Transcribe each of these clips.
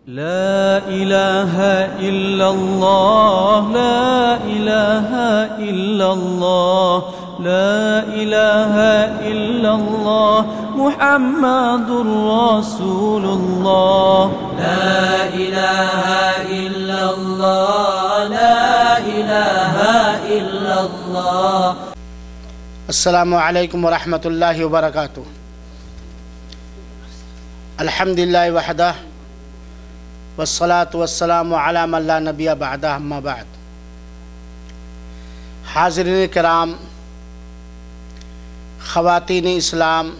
لا إله إلا الله لا إله إلا الله لا إله إلا الله محمد رسول الله لا إله إلا الله لا إله إلا الله. السلام علیکم ورحمۃ اللہ وبرکاتہ. الحمدللہ وحدہ والصلاة والسلام علی من لا نبی بعدہ اما بعد. حاضرین کرام، خواتین اسلام،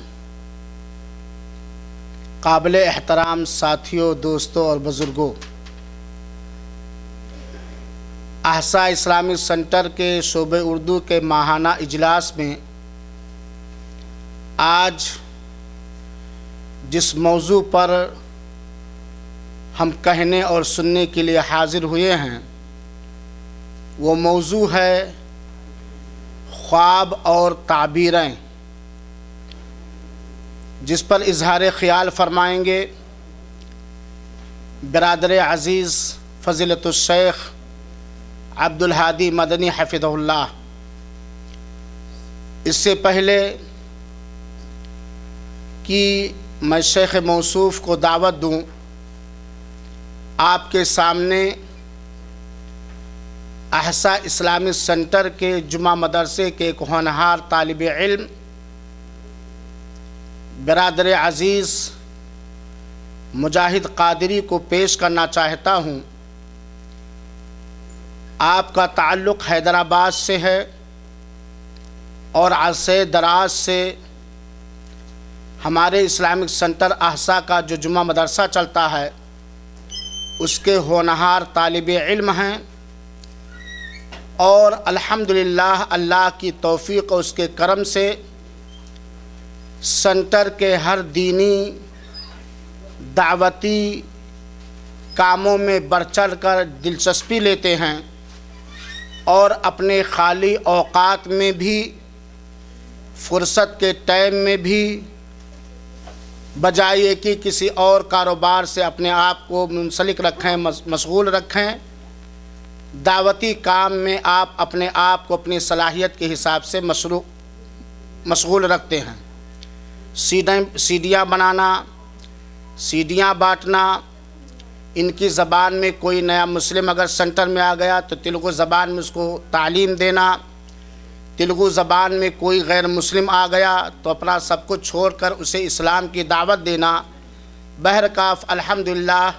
قابل احترام ساتھیوں، دوستوں اور بزرگوں، احسا اسلامک سینٹر کے شعبہ اردو کے ماہانہ اجلاس میں آج جس موضوع پر ہم کہنے اور سننے کے لیے حاضر ہوئے ہیں وہ موضوع ہے خواب اور تعبیریں، جس پر اظہار خیال فرمائیں گے برادر عزیز فضیلت الشیخ عبدالہادی مدنی حفظہ اللہ. اس سے پہلے کہ میں شیخ موصوف کو دعوت دوں، آپ کے سامنے احسا اسلامک سینٹر کے جمعہ مدرسے کے ایک ہونہار طالب علم برادر عزیز مجاہد قادری کو پیش کرنا چاہتا ہوں. آپ کا تعلق حیدرآباد سے ہے اور عرصے دراز سے ہمارے اسلامک سینٹر احسا کا جو جمعہ مدرسہ چلتا ہے اس کے ہونہار طالب علم ہیں، اور الحمدللہ اللہ کی توفیق اور اس کے کرم سے سینٹر کے ہر دینی دعوتی کاموں میں بڑھ چڑھ کر دلچسپی لیتے ہیں، اور اپنے خالی اوقات میں بھی، فرصت کے ٹائم میں بھی، بجائے کہ کسی اور کاروبار سے اپنے آپ کو منسلک رکھیں، مشغول رکھیں، دعوتی کام میں آپ اپنے آپ کو اپنی صلاحیت کے حساب سے مشغول رکھتے ہیں. سیڈیاں بنانا، سیڈیاں بانٹنا، ان کی زبان میں کوئی نیا مسلم اگر سینٹر میں آ گیا تو تلگو زبان میں اس کو تعلیم دینا، تلگو زبان میں کوئی غیر مسلم آ گیا تو اپنا سب کچھ چھوڑ کر اسے اسلام کی دعوت دینا. بہرکاف الحمدللہ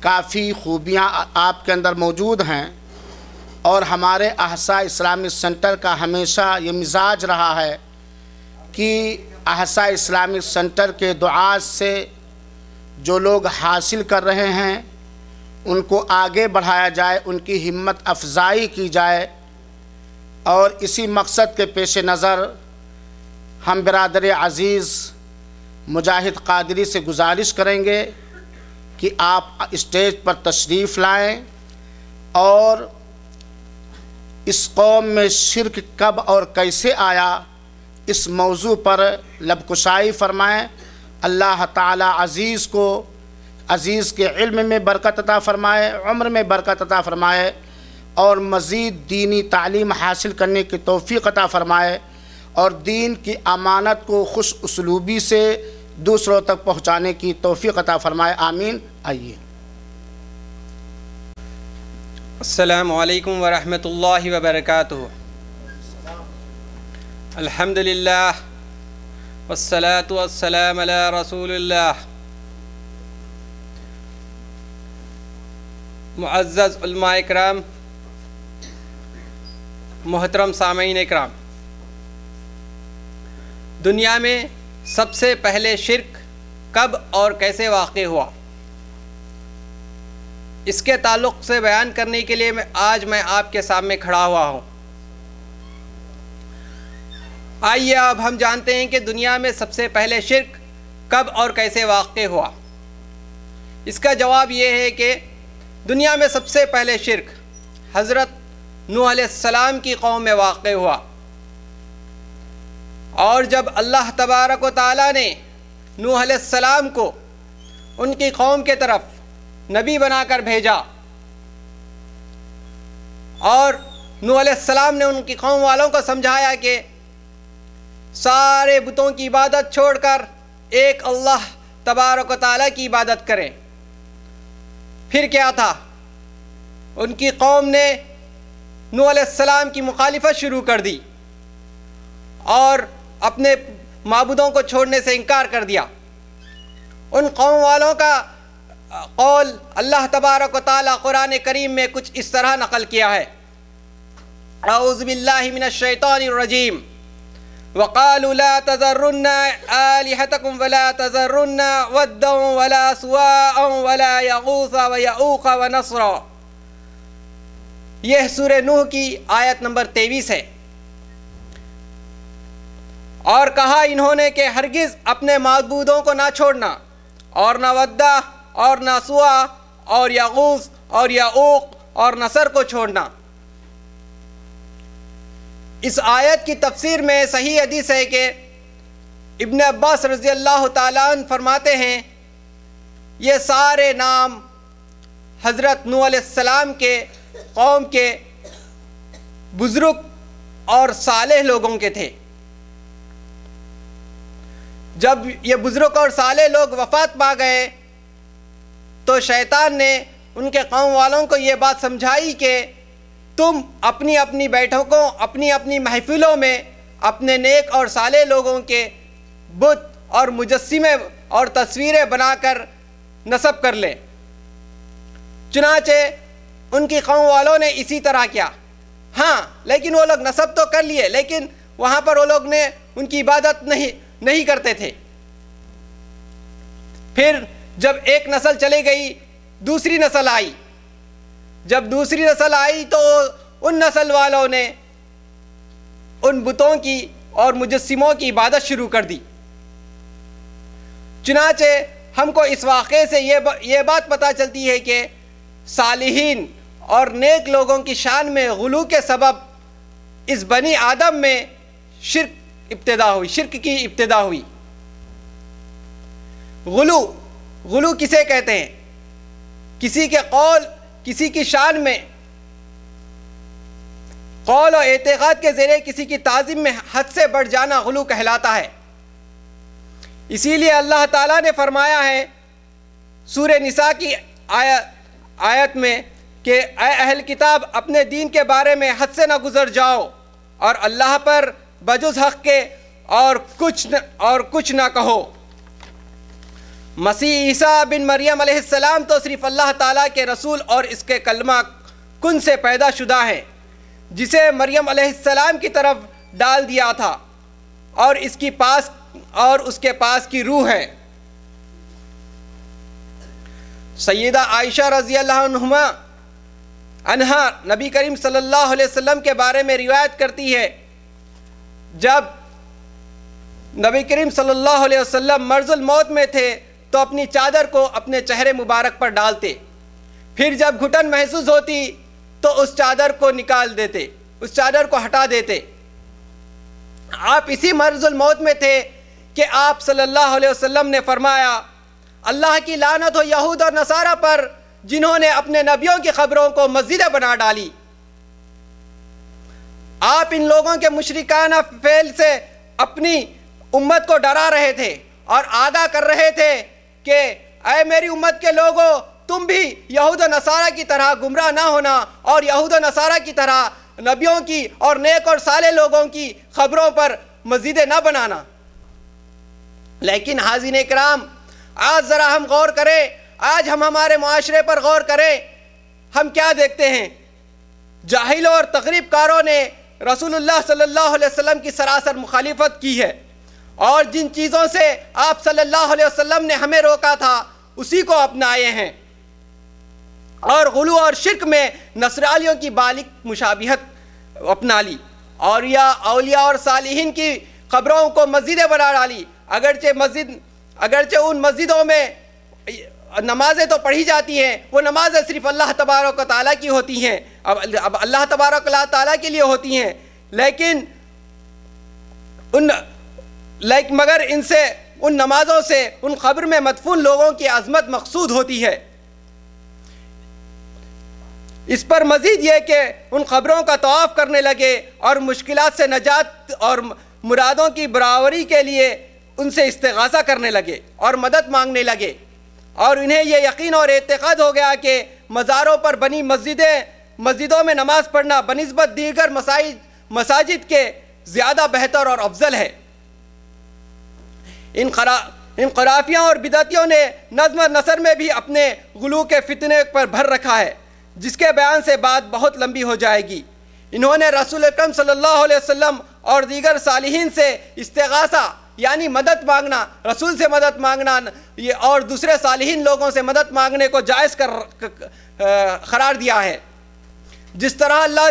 کافی خوبیاں آپ کے اندر موجود ہیں، اور ہمارے احسا اسلامک سینٹر کا ہمیشہ یہ مزاج رہا ہے کہ احسا اسلامک سینٹر کے دعات سے جو لوگ حاصل کر رہے ہیں ان کو آگے بڑھایا جائے، ان کی ہمت افزائی کی جائے. اور اسی مقصد کے پیش نظر ہم برادر عزیز مجاہد قادری سے گزارش کریں گے کہ آپ اسٹیج پر تشریف لائیں اور اس قوم میں شرک کب اور کیسے آیا اس موضوع پر لب کشائی فرمائیں. اللہ تعالی عزیز کے علم میں برکت عطا فرمائے، عمر میں برکت عطا فرمائے، اور مزید دینی تعلیم حاصل کرنے کی توفیق عطا فرمائے، اور دین کی امانت کو خوش اسلوبی سے دوسروں تک پہنچانے کی توفیق عطا فرمائے. آمین. آئیے. السلام علیکم ورحمۃ اللہ وبرکاتہ. الحمدللہ والصلاة والسلام علی رسول اللہ. معزز علماء اکرام، محترم سامعین اکرام، دنیا میں سب سے پہلے شرک کب اور کیسے واقع ہوا، اس کے تعلق سے بیان کرنے کے لیے آج میں آپ کے سامنے کھڑا ہوا ہوں. آئیے اب ہم جانتے ہیں کہ دنیا میں سب سے پہلے شرک کب اور کیسے واقع ہوا. اس کا جواب یہ ہے کہ دنیا میں سب سے پہلے شرک حضرت نوح علیہ السلام کی قوم میں واقع ہوا، اور جب اللہ تبارک و تعالیٰ نے نوح علیہ السلام کو ان کی قوم کے طرف نبی بنا کر بھیجا، اور نوح علیہ السلام نے ان کی قوم والوں کو سمجھایا کہ سارے بتوں کی عبادت چھوڑ کر ایک اللہ تبارک و تعالیٰ کی عبادت کریں۔ پھر کیا تھا؟ ان کی قوم نے نوح علیہ السلام کی مخالفت شروع کر دی اور اپنے معبودوں کو چھوڑنے سے انکار کر دیا۔ ان قوم والوں کا قول اللہ تبارک و تعالیٰ قرآن کریم میں کچھ اس طرح نقل کیا ہے، اعوذ باللہ من الشیطان الرجیم، وَقَالُوا لَا تَذَرُنَّ آلِهَتَكُمْ وَلَا تَذَرُنَّ وَدًّا وَلَا سُوَاعًا وَلَا يَغُوثَ وَيَعُوقَ وَنَسْرًا۔ یہ سورہ نوح کی آیت نمبر 23 ہے۔ اور کہا انہوں نے کہ ہرگز اپنے معبودوں کو نہ چھوڑنا، اور نہ ودّا اور نہ سوا اور یغوث اور یعوق اور نصر کو چھوڑنا۔ اس آیت کی تفسیر میں صحیح حدیث ہے کہ ابن عباس رضی اللہ تعالیٰ عنہ فرماتے ہیں یہ سارے نام حضرت نوح علیہ السلام کے قوم کے بزرگ اور صالح لوگوں کے تھے۔ جب یہ بزرگ اور صالح لوگ وفات پا گئے تو شیطان نے ان کے قوم والوں کو یہ بات سمجھائی کہ تم اپنی اپنی بیٹھکوں، اپنی اپنی محفلوں میں اپنے نیک اور صالح لوگوں کے بت اور مجسمے اور تصویریں بنا کر نصب کر لیں۔ چنانچہ ان کی قوم والوں نے اسی طرح کیا۔ ہاں، لیکن وہ لوگ نصب تو کر لیے، لیکن وہاں پر وہ لوگ نے ان کی عبادت نہیں کرتے تھے۔ پھر جب ایک نسل چلی گئی، دوسری نسل آئی۔ جب دوسری نسل آئی تو ان نسل والوں نے ان بتوں کی اور مجسموں کی عبادت شروع کر دی۔ چنانچہ ہم کو اس واقعے سے یہ بات پتہ چلتی ہے کہ صالحین اور نیک لوگوں کی شان میں غلو کے سبب اس بنی آدم میں شرک کی ابتدا ہوئی۔ غلو کسے کہتے ہیں؟ کسی کے قول، کسی کی شان میں قول اور اعتقاد کے ذریعے کسی کی تعظیم میں حد سے بڑھ جانا غلو کہلاتا ہے۔ اسی لیے اللہ تعالیٰ نے فرمایا ہے سورہ نساء کی آیت میں کہ اے اہل کتاب اپنے دین کے بارے میں حد سے نہ گزر جاؤ اور اللہ پر بجز حق کے اور کچھ نہ کہو۔ مسیح عیسیٰ بن مریم علیہ السلام تو صرف اللہ تعالیٰ کے رسول اور اس کے کلمہ کن سے پیدا شدہ ہیں، جسے مریم علیہ السلام کی طرف ڈال دیا تھا، اور اس کے پاس کی روح ہے۔ سیدہ عائشہ رضی اللہ عنہا نبی کریم صلی اللہ علیہ وسلم کے بارے میں روایت کرتی ہے، جب نبی کریم صلی اللہ علیہ وسلم مرض الموت میں تھے تو اپنی چادر کو اپنے چہرے مبارک پر ڈالتے، پھر جب گھٹن محسوس ہوتی تو اس چادر کو نکال دیتے، اس چادر کو ہٹا دیتے۔ آپ اسی مرض الموت میں تھے کہ آپ صلی اللہ علیہ وسلم نے فرمایا اللہ کی لعنت ہو یہود اور نصارہ پر جنہوں نے اپنے نبیوں کی قبروں کو مسجدیں بنا ڈالی۔ آپ ان لوگوں کے مشرکانہ فعل سے اپنی امت کو ڈرا رہے تھے اور آگاہ کر رہے تھے کہ اے میری امت کے لوگوں، تم بھی یہود و نصارہ کی طرح گمراہ نہ ہونا اور یہود و نصارہ کی طرح نبیوں کی اور نیک اور صالح لوگوں کی قبروں پر مسجدیں نہ بنانا۔ لیکن حاضرین اکرام، آج ذرا ہم غور کریں، آج ہم ہمارے معاشرے پر غور کریں، ہم کیا دیکھتے ہیں؟ جاہلوں اور تخریب کاروں نے رسول اللہ صلی اللہ علیہ وسلم کی سراسر مخالفت کی ہے، اور جن چیزوں سے آپ صلی اللہ علیہ وسلم نے ہمیں روکا تھا اسی کو اپنائے ہیں، اور غلو اور شرک میں نصرانیوں کی بالغ مشابہت اپنا لی، اور یا اولیاء اور صالحین کی قبروں کو مسجدیں بنا ڈالی۔ اگرچہ ان مسجدوں میں نمازیں تو پڑھی جاتی ہیں، وہ نمازیں صرف اللہ تبارک و تعالیٰ کی ہوتی ہیں، اب اللہ تبارک و تعالیٰ کے لیے ہوتی ہیں، مگر ان نمازوں سے ان قبر میں مدفون لوگوں کی عظمت مقصود ہوتی ہے۔ اس پر مزید یہ کہ ان قبروں کا طواف کرنے لگے اور مشکلات سے نجات اور مرادوں کی برابری کے لیے ان سے استغاثہ کرنے لگے اور مدد مانگنے لگے، اور انہیں یہ یقین اور اعتقاد ہو گیا کہ مزاروں پر بنی مسجدوں میں نماز پڑھنا بنسبت دیگر مساجد کے زیادہ بہتر اور افضل ہے۔ ان خرافیوں اور بدعتیوں نے نظم و نثر میں بھی اپنے غلو کے فتنے پر بھر رکھا ہے، جس کے بیان سے بات بہت لمبی ہو جائے گی۔ انہوں نے رسول اکرم صلی اللہ علیہ وسلم اور دیگر صالحین سے استغاثہ یعنی مدد مانگنا، رسول سے مدد مانگنا اور دوسرے صالحین لوگوں سے مدد مانگنے کو جائز قرار دیا ہے۔ جس طرح اللہ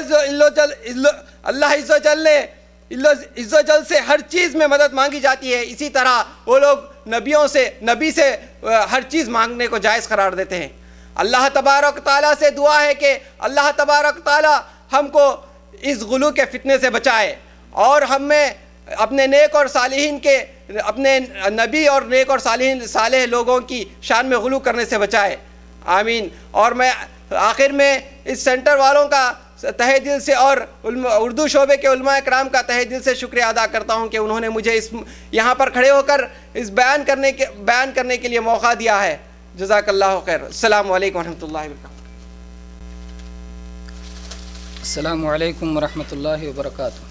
عز و جل سے ہر چیز میں مدد مانگی جاتی ہے، اسی طرح وہ لوگ نبی سے ہر چیز مانگنے کو جائز قرار دیتے ہیں۔ اللہ تبارک تعالیٰ سے دعا ہے کہ اللہ تبارک تعالیٰ ہم کو اس غلو کے فتنے سے بچائے اور ہمیں اپنے نیک اور صالحین کے اپنے نبی اور نیک اور صالح لوگوں کی شان میں غلو کرنے سے بچائے، آمین۔ اور میں آخر میں اس سینٹر والوں کا تہہ دل سے اور اردو شعبے کے علماء کرام کا تہہ دل سے شکریہ ادا کرتا ہوں کہ انہوں نے مجھے یہاں پر کھڑے ہو کر اس بیان کرنے کے لیے موقع دیا ہے۔ جزاک اللہ خیر۔ السلام علیکم ورحمۃ اللہ وبرکاتہ۔ السلام علیکم ورحمۃ اللہ وبرکاتہ۔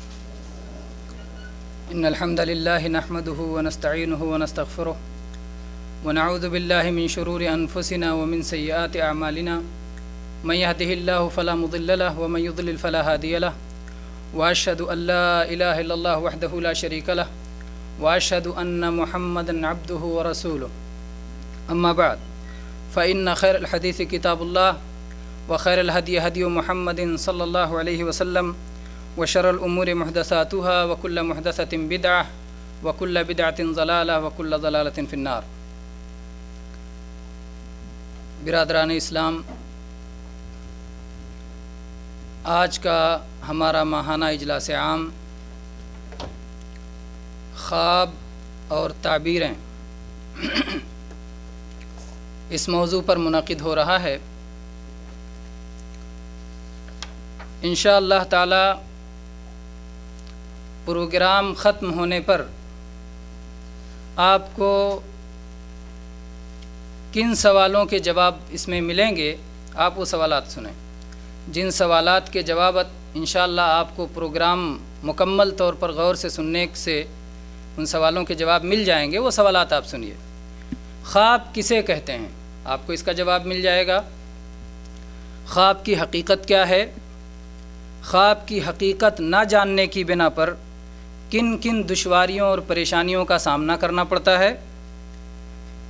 ان الحمد للہ نحمده ونستعینه ونستغفره ونعوذ باللہ من شرور انفسنا ومن سیئات اعمالنا من يهده الله فلا مضل له ومن يضلل فلا هادي له واشهد ان لا اله الا الله وحده لا شريك له واشهد ان محمدا عبده ورسوله اما بعد فان خير الحديث كتاب الله وخير الهدي هدي محمد صلى الله عليه وسلم وشر الامور محدثاتها وكل محدثة بدعة وكل بدعة ضلالة وكل ضلالة في النار۔ برادران اسلام، آج کا ہمارا ماہانہ اجلاس عام خواب اور تعبیریں اس موضوع پر منعقد ہو رہا ہے۔ انشاءاللہ تعالی پروگرام ختم ہونے پر آپ کو کن سوالوں کے جواب اس میں ملیں گے، آپ وہ سوالات سنیں۔ جن سوالات کے جوابات انشاءاللہ آپ کو پروگرام مکمل طور پر غور سے سننے سے ان سوالوں کے جواب مل جائیں گے، وہ سوالات آپ سنیے۔ خواب کسے کہتے ہیں، آپ کو اس کا جواب مل جائے گا۔ خواب کی حقیقت کیا ہے، خواب کی حقیقت نہ جاننے کی بنا پر کن کن دشواریوں اور پریشانیوں کا سامنا کرنا پڑتا ہے،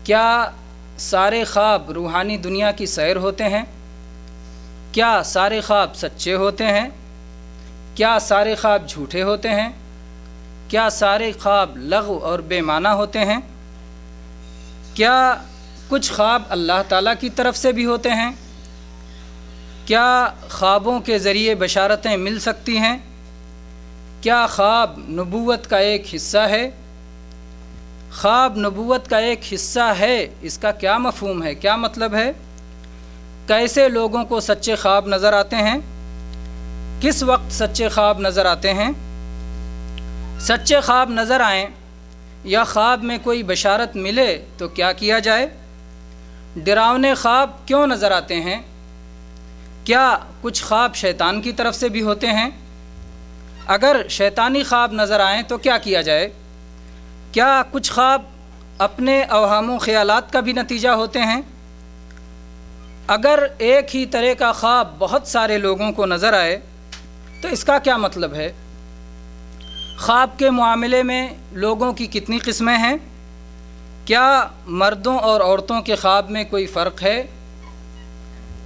کیا سارے خواب روحانی دنیا کی سیر ہوتے ہیں، کیا سارے خواب سچے ہوتے ہیں، کیا سارے خواب جھوٹے ہوتے ہیں، کیا سارے خواب لغو اور بے معنی ہوتے ہیں، کیا کچھ خواب اللہ تعالیٰ کی طرف سے بھی ہوتے ہیں، کیا خوابوں کے ذریعے بشارتیں مل سکتی ہیں، کیا خواب نبوت کا ایک حصہ ہے، خواب نبوت کا ایک حصہ ہے، اس کا کیا مفہوم ہے، کیا مطلب ہے، کیسے لوگوں کو سچے خواب نظر آتے ہیں، کس وقت سچے خواب نظر آتے ہیں، سچے خواب نظر آئیں یا خواب میں کوئی بشارت ملے تو کیا کیا جائے، ڈراونے خواب کیوں نظر آتے ہیں، کیا کچھ خواب شیطان کی طرف سے بھی ہوتے ہیں، اگر شیطانی خواب نظر آئیں تو کیا کیا جائے، کیا کچھ خواب اپنے اوہام و خیالات کا بھی نتیجہ ہوتے ہیں، اگر ایک ہی طرح کا خواب بہت سارے لوگوں کو نظر آئے تو اس کا کیا مطلب ہے، خواب کے معاملے میں لوگوں کی کتنی قسمیں ہیں، کیا مردوں اور عورتوں کے خواب میں کوئی فرق ہے،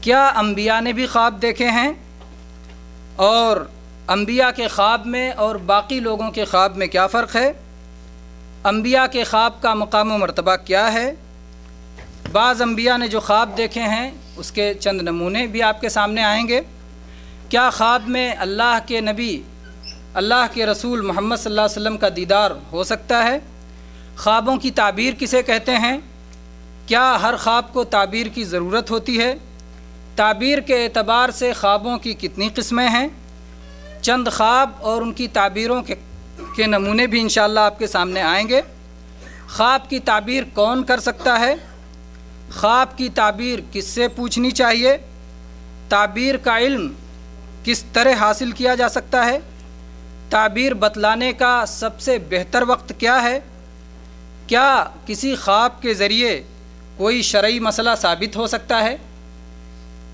کیا انبیاء نے بھی خواب دیکھے ہیں، اور انبیاء کے خواب میں اور باقی لوگوں کے خواب میں کیا فرق ہے، انبیاء کے خواب کا مقام و مرتبہ کیا ہے، بعض انبیاء نے جو خواب دیکھے ہیں اس کے چند نمونے بھی آپ کے سامنے آئیں گے، کیا خواب میں اللہ کے نبی اللہ کے رسول محمد صلی اللہ علیہ وسلم کا دیدار ہو سکتا ہے، خوابوں کی تعبیر کسے کہتے ہیں، کیا ہر خواب کو تعبیر کی ضرورت ہوتی ہے، تعبیر کے اعتبار سے خوابوں کی کتنی قسمیں ہیں، چند خواب اور ان کی تعبیروں کے نمونے بھی انشاءاللہ آپ کے سامنے آئیں گے۔ خواب کی تعبیر کون کر سکتا ہے، خواب کی تعبیر کس سے پوچھنی چاہیے، تعبیر کا علم کس طرح حاصل کیا جا سکتا ہے، تعبیر بتلانے کا سب سے بہتر وقت کیا ہے، کیا کسی خواب کے ذریعے کوئی شرعی مسئلہ ثابت ہو سکتا ہے،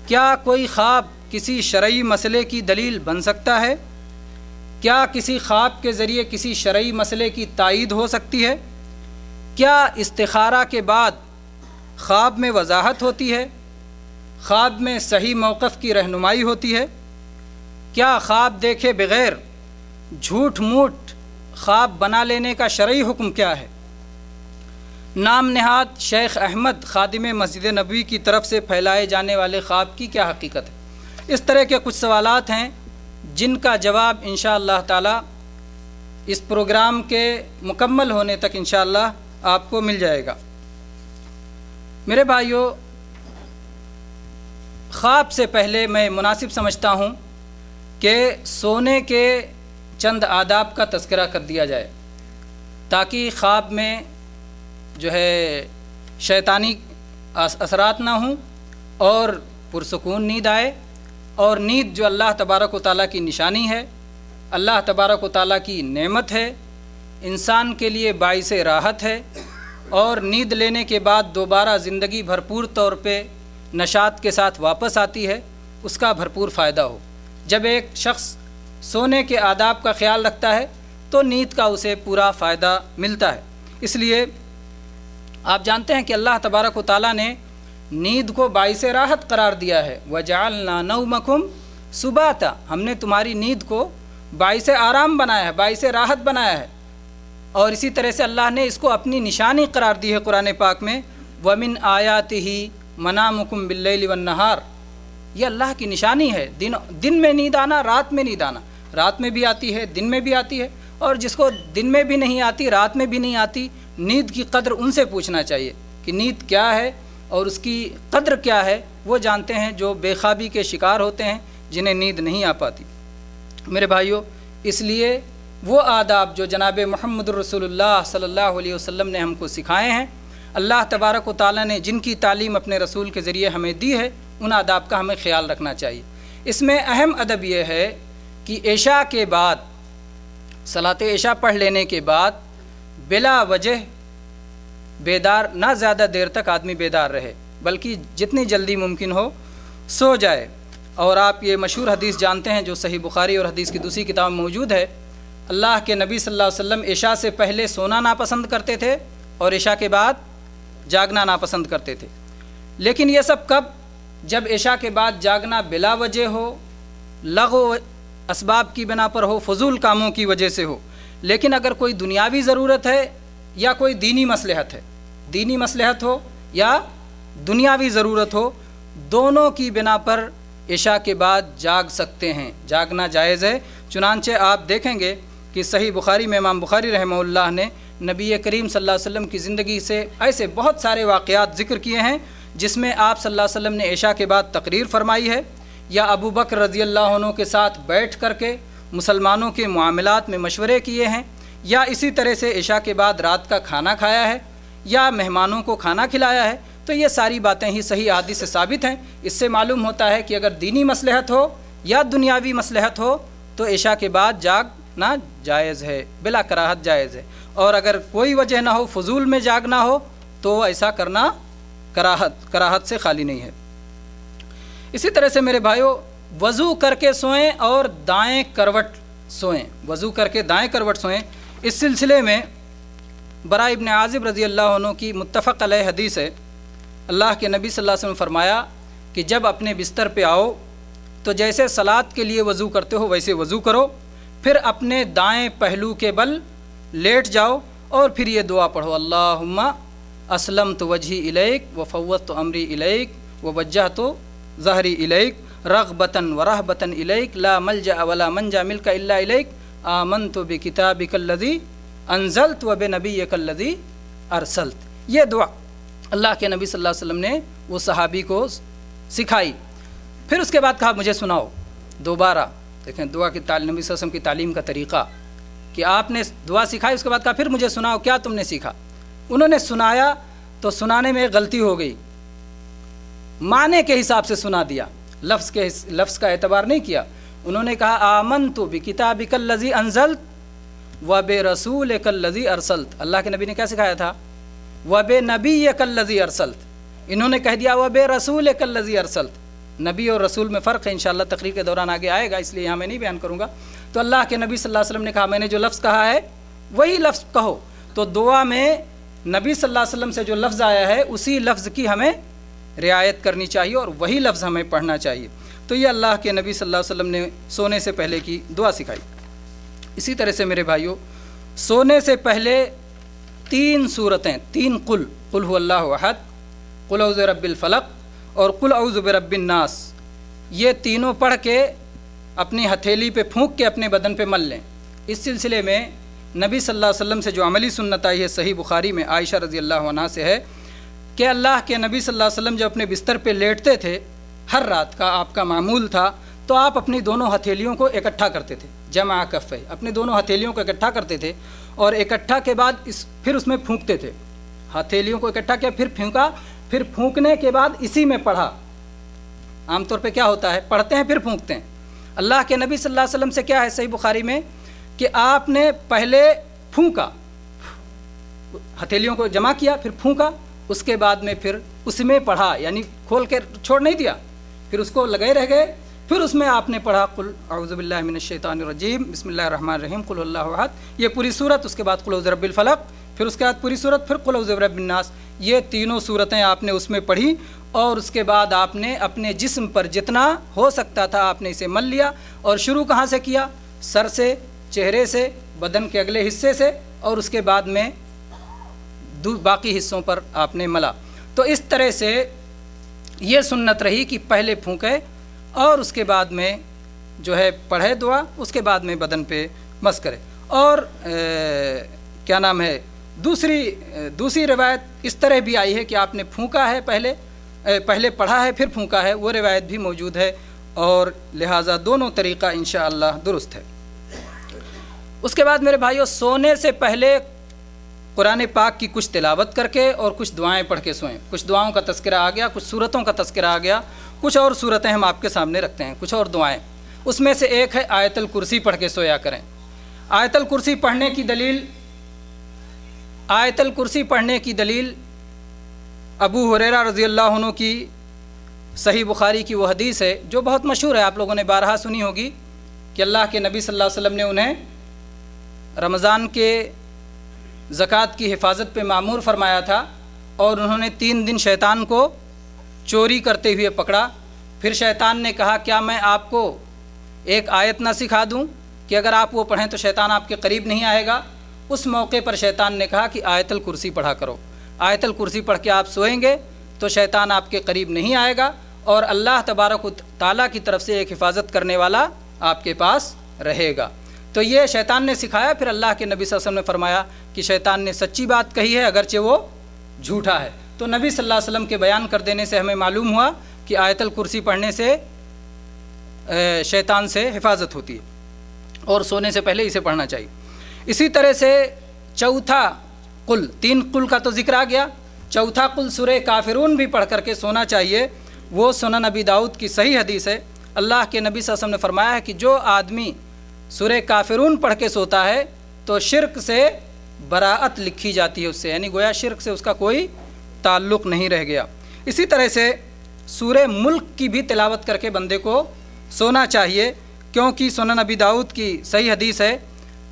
کیا کوئی خواب کسی شرعی مسئلے کی دلیل بن سکتا ہے، کیا کسی خواب کے ذریعے کسی شرعی مسئلے کی تائید ہو سکتی ہے، کیا استخارہ کے بعد خواب میں وضاحت ہوتی ہے، خواب میں صحیح موقف کی رہنمائی ہوتی ہے، کیا خواب دیکھے بغیر جھوٹ موٹ خواب بنا لینے کا شرعی حکم کیا ہے، نام نہاد شیخ احمد خادم مسجد نبوی کی طرف سے پھیلائے جانے والے خواب کی کیا حقیقت ہے۔ اس طرح کے کچھ سوالات ہیں جن کا جواب انشاءاللہ تعالی اس پروگرام کے مکمل ہونے تک انشاءاللہ آپ کو مل جائے گا۔ میرے بھائیوں، خواب سے پہلے میں مناسب سمجھتا ہوں کہ سونے کے چند آداب کا تذکرہ کر دیا جائے تاکہ خواب میں جو ہے شیطانی اثرات نہ ہوں اور پرسکون نیند آئے، اور نیند جو اللہ تبارک و تعالیٰ کی نشانی ہے، اللہ تبارک و تعالیٰ کی نعمت ہے، انسان کے لیے باعث راحت ہے، اور نیند لینے کے بعد دوبارہ زندگی بھرپور طور پہ نشاط کے ساتھ واپس آتی ہے، اس کا بھرپور فائدہ ہو۔ جب ایک شخص سونے کے آداب کا خیال رکھتا ہے تو نیند کا اسے پورا فائدہ ملتا ہے۔ اس لیے آپ جانتے ہیں کہ اللہ تبارک و تعالیٰ نے نیند کو باعث راحت قرار دیا ہے، وَجَعَلْنَا نَوْمَكُمْ سُبَاتًا، ہم نے تمہاری نیند کو باعث آرام بنایا ہے، باعث راحت بنایا ہے۔ اور اسی طرح سے اللہ نے اس کو اپنی نشانی قرار دی ہے قرآن پاک میں، وَمِنْ آيَاتِهِ مَنَامُكُمْ بِاللَّيْلِ وَالنَّهَارِ، یہ اللہ کی نشانی ہے۔ دن میں نیند آنا، رات میں نیند آنا، رات میں بھی آتی ہے، دن میں بھی آتی ہے، اور جس کو دن میں بھی نہیں آتی، رات میں بھی نہیں آتی، نیند کی قدر ان سے پوچھنا چاہیے کہ نیند کیا ہے اور اس کی قدر کیا ہے، وہ جانتے ہیں جو بے خوابی کے شکار ہوتے ہیں، جنہیں نیند نہیں آ پاتی۔ میرے بھائیوں، اس لیے وہ آداب جو جناب محمد رسول اللہ صلی اللہ علیہ وسلم نے ہم کو سکھائے ہیں، اللہ تبارک و تعالیٰ نے جن کی تعلیم اپنے رسول کے ذریعے ہمیں دی ہے، ان آداب کا ہمیں خیال رکھنا چاہیے۔ اس میں اہم ادب یہ ہے کہ عشاء کے بعد، صلاۃ عشاء پڑھ لینے کے بعد بلا وجہ بیدار نہ زیادہ دیر تک آدمی بیدار رہے، بلکہ جتنی جلدی ممکن ہو سو جائے۔ اور آپ یہ مشہور حدیث جانتے ہیں جو صحیح بخاری اور حدیث کی دوسری کتاب میں موجود ہے، اللہ کے نبی صلی اللہ علیہ وسلم عشاء سے پہلے سونا ناپسند کرتے تھے اور عشاء کے بعد جاگنا ناپسند کرتے تھے۔ لیکن یہ سب کب؟ جب عشاء کے بعد جاگنا بلا وجہ ہو، لغو اسباب کی بنا پر ہو، فضول کاموں کی وجہ سے ہو۔ لیکن اگر کوئی دنیاوی ضرورت ہے یا کوئی دینی مصلحت ہے، دینی مصلحت ہو یا دنیاوی ضرورت ہو، دونوں کی بنا پر عشاء کے بعد جاگ سکتے ہیں، جاگنا جائز ہے۔ چنانچہ آپ دیکھیں گے کہ صحیح بخاری میں امام بخاری رحمہ اللہ نے نبی کریم صلی اللہ علیہ وسلم کی زندگی سے ایسے بہت سارے واقعات ذکر کیے ہیں جس میں آپ صلی اللہ علیہ وسلم نے عشاء کے بعد تقریر فرمائی ہے، یا ابو بکر رضی اللہ عنہ کے ساتھ بیٹھ کر کے مسلمانوں کے معاملات میں مشورے کیے ہیں، یا اسی طرح سے عشاء کے بعد رات کا کھانا کھایا ہے، یا مہمانوں کو کھانا کھلایا ہے۔ تو یہ ساری باتیں ہی صحیح احادیث سے ثابت ہیں۔ اس سے معلوم ہوتا ہے کہ اگر دینی مصلحت ہو یا دنیاوی مصلحت ہو تو عشاء کے بعد جاگنا جائز ہے، بلا کراہت جائز ہے، اور اگر کوئی وجہ نہ ہو، فضول میں جاگنا ہو، تو ایسا کرنا کراہت سے خالی نہیں ہے۔ اسی طرح سے میرے بھائیو، وضو کر کے سوئیں اور دائیں کروٹ سوئیں، وضو کر کے دائیں کروٹ سوئیں۔ اس سلسلے میں براء ابن عازب رضی اللہ عنہ کی متفق علیہ حدیث ہے، اللہ کے نبی صلی اللہ علیہ وسلم فرمایا کہ جب اپنے بستر پہ آؤ تو جیسے صلاۃ کے لیے وضو کرتے ہو ویسے وضو کرو، پھر اپنے دائیں پہلو کے بل لیٹ جاؤ اور پھر یہ دعا پڑھو، اللہم اسلمت وجہی الیک وفوضت امری الیک ووجہت ظہری الیک رغبتاً ورہبتاً الیک لا ملجأ ولا منجا ملک الا الیک آمنت بکتابک الذی انزلت وبنبیک الذی ارسلت۔ یہ دعا اللہ کے نبی صلی اللہ علیہ وسلم نے وہ صحابی کو سکھائی۔ پھر اس کے بعد کہا مجھے سناؤ دوبارہ. دیکھیں دعا کی نبی صلی اللہ علیہ وسلم کی تعلیم کا طریقہ کہ آپ نے دعا سکھائی, اس کے بعد کہا پھر مجھے سناؤ کیا تم نے سیکھا. انہوں نے سنایا تو سنانے میں غلطی ہو گئی, معنی کے حساب سے سنا دیا, لفظ کا اعتبار نہیں کیا. انہوں نے کہا آمنت بکتابک الذی انزلت وبرسولک الذی ارسلت. اللہ کے نبی نے کیا سکھایا تھا؟ وبنبیک الذی ارسلت. انہوں نے کہہ دیا وبرسولک الذی ارسلت. نبی اور رسول میں فرق ہے, انشاءاللہ تقریر کے دوران آگے آئے گا, اس لیے یہاں میں نہیں بیان کروں گا. تو اللہ کے نبی صلی اللہ علیہ وسلم نے کہا میں نے جو لفظ کہا ہے وہی لفظ کہو. تو دعا میں نبی صلی اللہ علیہ وسلم سے جو لفظ آیا ہے اسی لفظ کی ہمیں رعایت کرنی چاہیے اور وہی لفظ ہمیں پڑھنا چاہیے. تو یہ اللہ کے نبی صلی اللہ علیہ وسلم نے سونے سے پہلے کی دعا سکھائی. اسی طرح سے میرے بھائیوں, سونے سے پہلے 3 سورتیں, 3 قل هو اللہ احد, قل اعوذ برب الفلق اور قل اعوذ برب الناس, یہ تینوں پڑھ کے اپنی ہتھیلی پہ پھونک کے اپنے بدن پہ مل لیں. اس سلسلے میں نبی صلی اللہ علیہ وسلم سے جو عملی سنت آئی ہے صحیح بخاری میں عائشہ رضی اللہ عنہا سے ہے کہ اللہ کے نبی صلی اللہ علیہ وسلم جب اپنے بستر پہ لیٹتے تھے, ہر رات کا آپ کا معمول تھا, تو آپ اپنی دونوں ہتھیلیوں کو اکٹھا کرتے تھے, جمع کفے, اپنے دونوں ہتھیلیوں کو اکٹھا کرتے تھے اور اکٹھا کے بعد پھر اس میں پھونکتے تھے. ہتھیلیوں کو اکٹھا کیا, پھر پھونکا, پھر پھونکنے کے بعد اسی میں پڑھا. عام طور پہ کیا ہوتا ہے, پڑھتے ہیں پھر پھونکتے ہیں. اللہ کے نبی صلی اللہ علیہ وسلم سے کیا ہے صحیح بخاری میں کہ آپ نے پہلے پھونکا, ہتھیلیوں کو جمع کیا, پھر پھونکا, اس کے بعد میں پھر اس میں پڑھا, یعنی کھول کے چھوڑ نہیں دیا, پھر اس کو لگے رہ گئے, پھر اس میں آپ نے پڑھا قل اعوذ باللہ من الشیطان الرجیم بسم اللہ الرحمن الرحیم قل اللہ احد, یہ پوری صورت, اس کے بعد قل اعوذ برب الفلق, پھر اس کے بعد پوری صورت, پھر قل اعوذ برب الناس. یہ تینوں صورتیں آپ نے اس میں پڑھی اور اس کے بعد آپ نے اپنے جسم پر جتنا ہو سکتا تھا آپ نے اسے مل لیا. اور شروع کہاں سے کیا؟ سر سے, چہرے سے, بدن کے اگلے حصے سے, اور اس کے بعد میں باقی حصوں پر آپ نے ملا. تو اس طرح سے یہ سنت رہی کہ پہلے پھونکے اور اس کے بعد میں جو ہے پڑھے دعا, اس کے بعد میں بدن پہ مس کرے. اور کیا نام ہے, دوسری روایت اس طرح بھی آئی ہے کہ آپ نے پھونکا ہے, پہلے پڑھا ہے پھر پھونکا ہے, وہ روایت بھی موجود ہے, اور لہٰذا دونوں طریقہ انشاءاللہ درست ہے. اس کے بعد میرے بھائیوں, سونے سے پہلے قرآن پاک کی کچھ تلاوت کر کے اور کچھ دعائیں پڑھ کے سوئیں. کچھ دعاؤں کا تذکرہ آ گیا, کچھ صورتوں کا تذکرہ آ گیا, کچھ اور صورتیں ہم آپ کے سامنے رکھتے ہیں, کچھ اور دعائیں. اس میں سے ایک ہے آیت الکرسی پڑھ کے سویا کریں. آیت الکرسی پڑھنے کی دلیل ابو ہریرہ رضی اللہ عنہ کی صحیح بخاری کی وہ حدیث ہے جو بہت مشہور ہے, آپ لوگوں نے بارہا سنی ہوگی کہ اللہ کے نبی صلی اللہ علیہ وسلم نے انہیں رمضان کے زکوٰۃ کی حفاظت پہ معمور فرمایا تھا, اور انہوں نے 3 دن شیطان کو چوری کرتے ہوئے پکڑا. پھر شیطان نے کہا کیا میں آپ کو ایک آیت نہ سکھا دوں کہ اگر آپ وہ پڑھیں تو شیطان آپ کے قریب نہیں آئے گا. اس موقع پر شیطان نے کہا کہ آیت الکرسی پڑھا کرو. آیت الکرسی پڑھ کے آپ سوئیں گے تو شیطان آپ کے قریب نہیں آئے گا, اور اللہ تبارک و تعالیٰ کی طرف سے ایک حفاظت کرنے والا آپ کے پاس رہے گا. تو یہ شیطان نے سکھایا. پھر اللہ کے نبی صلی اللہ علیہ وسلم نے فرمایا کہ شیطان نے سچی بات کہی ہے اگرچہ وہ جھوٹا ہے. تو نبی صلی اللہ علیہ وسلم کے بیان کر دینے سے ہمیں معلوم ہوا کہ آیت الکرسی پڑھنے سے شیطان سے حفاظت ہوتی ہے, اور سونے سے پہلے اسے پڑھنا چاہیے. اسی طرح سے چوتھا قل, 3 قل کا تو ذکر آ گیا, چوتھا قل سورہ کافرون بھی پڑھ کر کے سونا چاہیے. وہ سنن نبی داؤد کی صحیح حدیث ہے. اللہ کے نبی صلی اللہ علیہ وسلم نے فرمایا ہے کہ جو آدمی سورہ کافرون پڑھ کے سوتا ہے تو شرک سے براءت لکھی جاتی ہے اس سے, یعنی گویا شرک سے اس کا کوئی تعلق نہیں رہ گیا. اسی طرح سے سورہ ملک کی بھی تلاوت کر کے بندے کو سونا چاہیے, کیونکہ سنن نبی داؤد کی صحیح حدیث ہے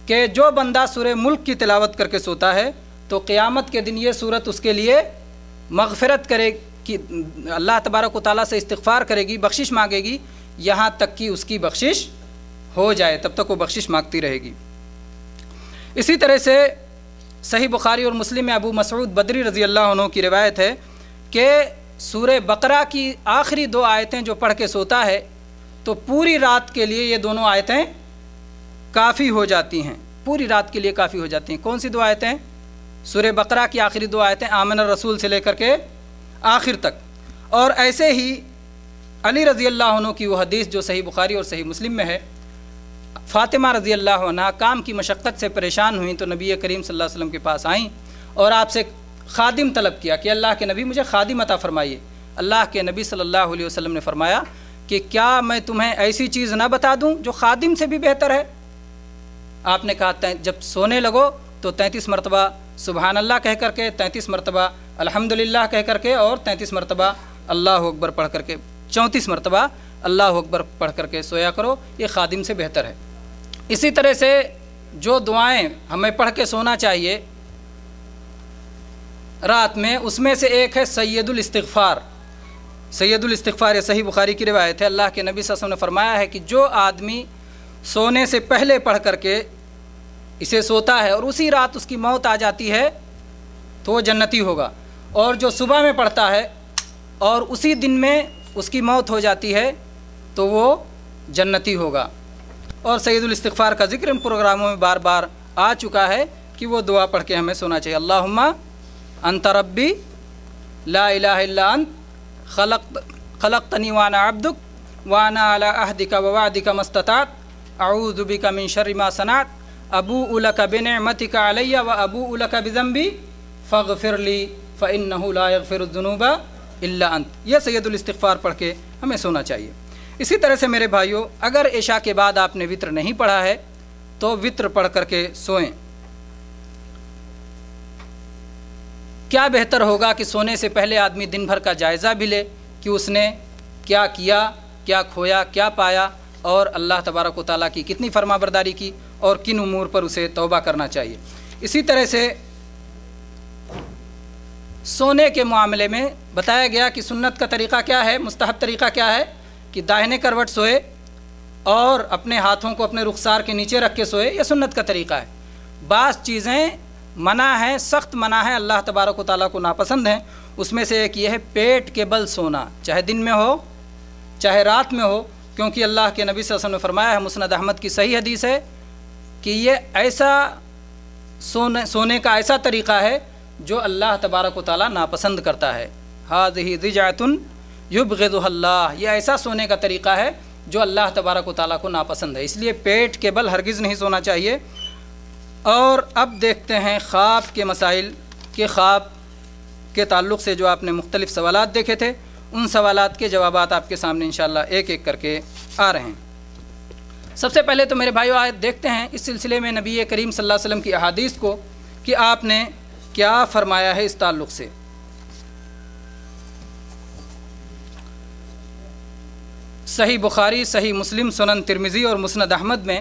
کہ جو بندہ سورہ ملک کی تلاوت کر کے سوتا ہے تو قیامت کے دن یہ سورت اس کے لیے مغفرت کرے کہ اللہ تبارک و تعالیٰ سے استغفار کرے گی, بخشش مانگے گی, یہاں تک کہ اس کی بخشش ہو جائے, تب تک وہ بخشش مانگتی رہے گی. اسی طرح سے صحیح بخاری اور مسلم میں ابو مسعود بدری رضی اللہ عنہ کی روایت ہے کہ سورہ بقرہ کی آخری 2 آیتیں جو پڑھ کے سوتا ہے تو پوری رات کے لیے یہ دونوں آیتیں کافی ہو جاتی ہیں, پوری رات کے لیے کافی ہو جاتی ہیں. کون سی 2 آیتیں؟ سورہ بقرہ کی آخری 2 آیتیں آمن الرسول سے لے کر کے آخر تک. اور ایسے ہی علی رضی اللہ عنہ کی وہ حدیث جو صحیح بخاری اور صحیح مسلم میں ہے، فاطمہ رضی اللہ عنہ کام کی مشقت سے پریشان ہوئیں تو نبی کریم صلی اللہ علیہ وسلم کے پاس آئیں اور آپ سے خادم طلب کیا کہ اللہ کے نبی مجھے خادم عطا فرمائیے۔ اللہ کے نبی صلی اللہ علیہ وسلم نے فرمایا کہ کیا میں تمہیں ایسی چیز نہ بتا دوں جو خادم سے بھی بہتر ہے؟ آپ نے کہا جب سونے لگو تو 33 مرتبہ سبحان اللہ کہہ کر کے، 33 مرتبہ الحمدللہ کہہ کر کے، اور 33 مرتبہ اللہ اکبر پڑھ کر کے، 34 مرتبہ اللہ اکبر پڑھ کر کے سویا کرو، یہ خادم سے بہتر ہے۔ اسی طرح سے جو دعائیں ہمیں پڑھ کے سونا چاہیے رات میں، اس میں سے ایک ہے سید الاستغفار۔ سید الاستغفار یہ صحیح بخاری کی روایت ہے۔ اللہ کے نبی صلی اللہ علیہ وسلم نے فرمایا ہے کہ جو آدمی سونے سے پہلے پڑھ کر کے اسے سوتا ہے اور اسی رات اس کی موت آ جاتی ہے تو وہ جنتی ہوگا، اور جو صبح میں پڑھتا ہے اور اسی دن میں اس کی موت ہو جاتی ہے تو وہ جنتی ہوگا۔ اور سید الاستغفار کا ذکر ان پروگراموں میں بار بار آ چکا ہے کہ وہ دعا پڑھ کے ہمیں سونا چاہیے۔ اللہم انت ربی لا الہ الا انت خلقتنی وانا عبدک وانا علی عہدک ووعدک ما استطعت اعوذ بک من شر ما صنعت ابوء لک بنعمتک علی وابوء لک بذنبی فاغفر لی فانہ لا یغفر الذنوب الا انت۔ یہ سید الاستغفار پڑھ کے ہمیں سونا چاہیے۔ اسی طرح سے میرے بھائیوں، اگر عشاء کے بعد آپ نے وتر نہیں پڑھا ہے تو وتر پڑھ کر کے سوئیں۔ کیا بہتر ہوگا کہ سونے سے پہلے آدمی دن بھر کا جائزہ بھی لے کہ اس نے کیا کیا، کیا کھویا، کیا پایا، اور اللہ تبارک و تعالیٰ کی کتنی فرما برداری کی اور کن امور پر اسے توبہ کرنا چاہیے۔ اسی طرح سے سونے کے معاملے میں بتایا گیا کہ سنت کا طریقہ کیا ہے، مستحب طریقہ کیا ہے کہ داہنے کروٹ سوئے اور اپنے ہاتھوں کو اپنے رخسار کے نیچے رکھ کے سوئے، یہ سنت کا طریقہ ہے۔ بعض چیزیں منع ہیں، سخت منع ہے، اللہ تبارک و تعالیٰ کو ناپسند ہیں۔ اس میں سے ایک یہ ہے پیٹ کے بل سونا، چاہے دن میں ہو چاہے رات میں ہو، کیونکہ اللہ کے نبی صلی اللہ علیہ وسلم نے فرمایا ہے، مسند احمد کی صحیح حدیث ہے کہ یہ ایسا سونے کا ایسا طریقہ ہے جو اللہ تبارک و تعالیٰ ناپسند کرتا ہے۔ ھذہ ضجعۃ یبغضھا اللہ، یہ ایسا سونے کا طریقہ ہے جو اللہ تبارک و تعالیٰ کو ناپسند ہے، اس لیے پیٹ کے بل ہرگز نہیں سونا چاہیے۔ اور اب دیکھتے ہیں خواب کے مسائل، کہ خواب کے تعلق سے جو آپ نے مختلف سوالات دیکھے تھے، ان سوالات کے جوابات آپ کے سامنے انشاءاللہ ایک ایک کر کے آ رہے ہیں۔ سب سے پہلے تو میرے بھائیو آیت دیکھتے ہیں اس سلسلے میں نبی کریم صلی اللہ علیہ وسلم کی احادیث کو کہ آپ نے کیا فرمایا ہے اس تعلق سے۔ صحیح بخاری، صحیح مسلم، سنن ترمذی اور مسند احمد میں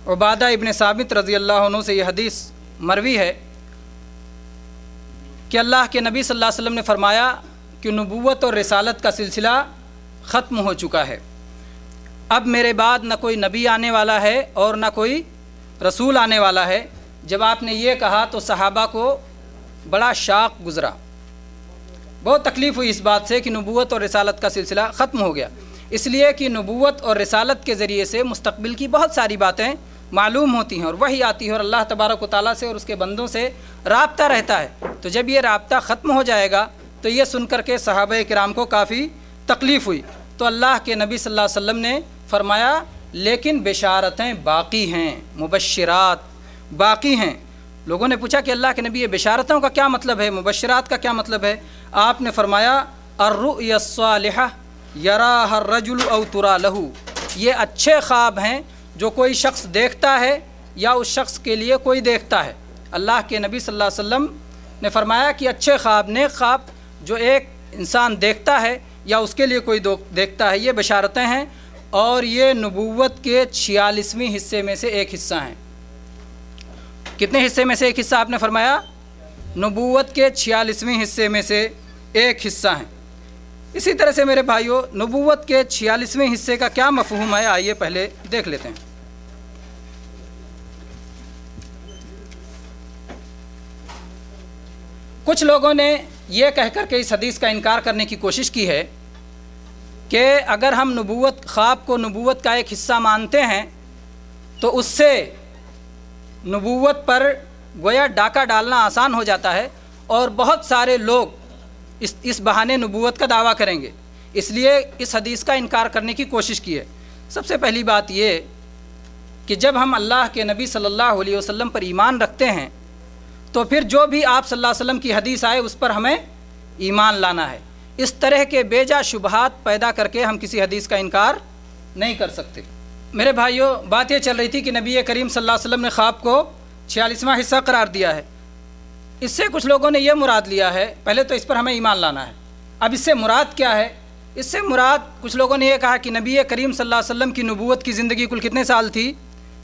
عبادہ ابن ثابت رضی اللہ عنہ سے یہ حدیث مروی ہے کہ اللہ کے نبی صلی اللہ علیہ وسلم نے فرمایا کہ نبوت اور رسالت کا سلسلہ ختم ہو چکا ہے، اب میرے بعد نہ کوئی نبی آنے والا ہے اور نہ کوئی رسول آنے والا ہے۔ جب آپ نے یہ کہا تو صحابہ کو بڑا شاق گزرا، بہت تکلیف ہوئی اس بات سے کہ نبوت اور رسالت کا سلسلہ ختم ہو گیا، اس لیے کہ نبوت اور رسالت کے ذریعے سے مستقبل کی بہت ساری باتیں معلوم ہوتی ہیں اور وحی آتی ہے اور اللہ تبارک و تعالیٰ سے اور اس کے بندوں سے رابطہ رہتا ہے۔ تو جب یہ رابطہ ختم ہو جائے گا تو یہ سن کر کے صحابہ کرام کو کافی تکلیف ہوئی، تو اللہ کے نبی صلی اللہ علیہ وسلم نے فرمایا لیکن بشارتیں باقی ہیں، مبشرات باقی ہیں۔ لوگوں نے پوچھا کہ اللہ کے نبی یہ بشارتوں کا کیا مطلب ہے، مبشرات کا کیا مطلب ہے؟ آپ نے فرمایا الرؤیا الصالحہ یراھا الرجل او ترا لہ، یہ اچھے خواب ہیں جو کوئی شخص دیکھتا ہے یا اس شخص کے لیے کوئی دیکھتا ہے۔ اللہ کے نبی صلی اللہ علیہ وسلم نے فرمایا کہ اچھے خواب، نیک خواب جو ایک انسان دیکھتا ہے یا اس کے لیے کوئی دیکھتا ہے، یہ بشارتیں ہیں، اور یہ نبوت کے 46ویں حصے میں سے ایک حصہ ہیں۔ کتنے حصے میں سے ایک حصہ آپ نے فرمایا؟ نبوت کے 46ویں حصے میں سے ایک حصہ ہیں۔ اسی طرح سے میرے بھائیوں، نبوت کے 46ویں حصے کا کیا مفہوم ہے، آئیے پہلے دیکھ لیتے ہیں۔ کچھ لوگوں نے یہ کہہ کر کے اس حدیث کا انکار کرنے کی کوشش کی ہے کہ اگر ہم نبوت خواب کو نبوت کا ایک حصہ مانتے ہیں تو اس سے نبوت پر گویا ڈاکہ ڈالنا آسان ہو جاتا ہے اور بہت سارے لوگ اس بہانے نبوت کا دعویٰ کریں گے۔ اس لیے اس حدیث کا انکار کرنے کی کوشش کی ہے۔ سب سے پہلی بات یہ کہ جب ہم اللہ کے نبی صلی اللہ علیہ وسلم پر ایمان رکھتے ہیں تو پھر جو بھی آپ صلی اللہ علیہ وسلم کی حدیث آئے اس پر ہمیں ایمان لانا ہے۔ اس طرح کے بے جا شبہات پیدا کر کے ہم کسی حدیث کا انکار نہیں کر سکتے۔ میرے بھائیوں، بات یہ چل رہی تھی کہ نبی کریم صلی اللہ علیہ وسلم نے خواب کو 46واں حصہ قرار دیا ہے۔ اس سے کچھ لوگوں نے یہ مراد لیا ہے، پہلے تو اس پر ہمیں ایمان لانا ہے، اب اس سے مراد کیا ہے؟ اس سے مراد کچھ لوگوں نے یہ کہا کہ نبی کریم صلی اللہ علیہ وسلم کی نبوت کی زندگی کل کتنے سال تھی؟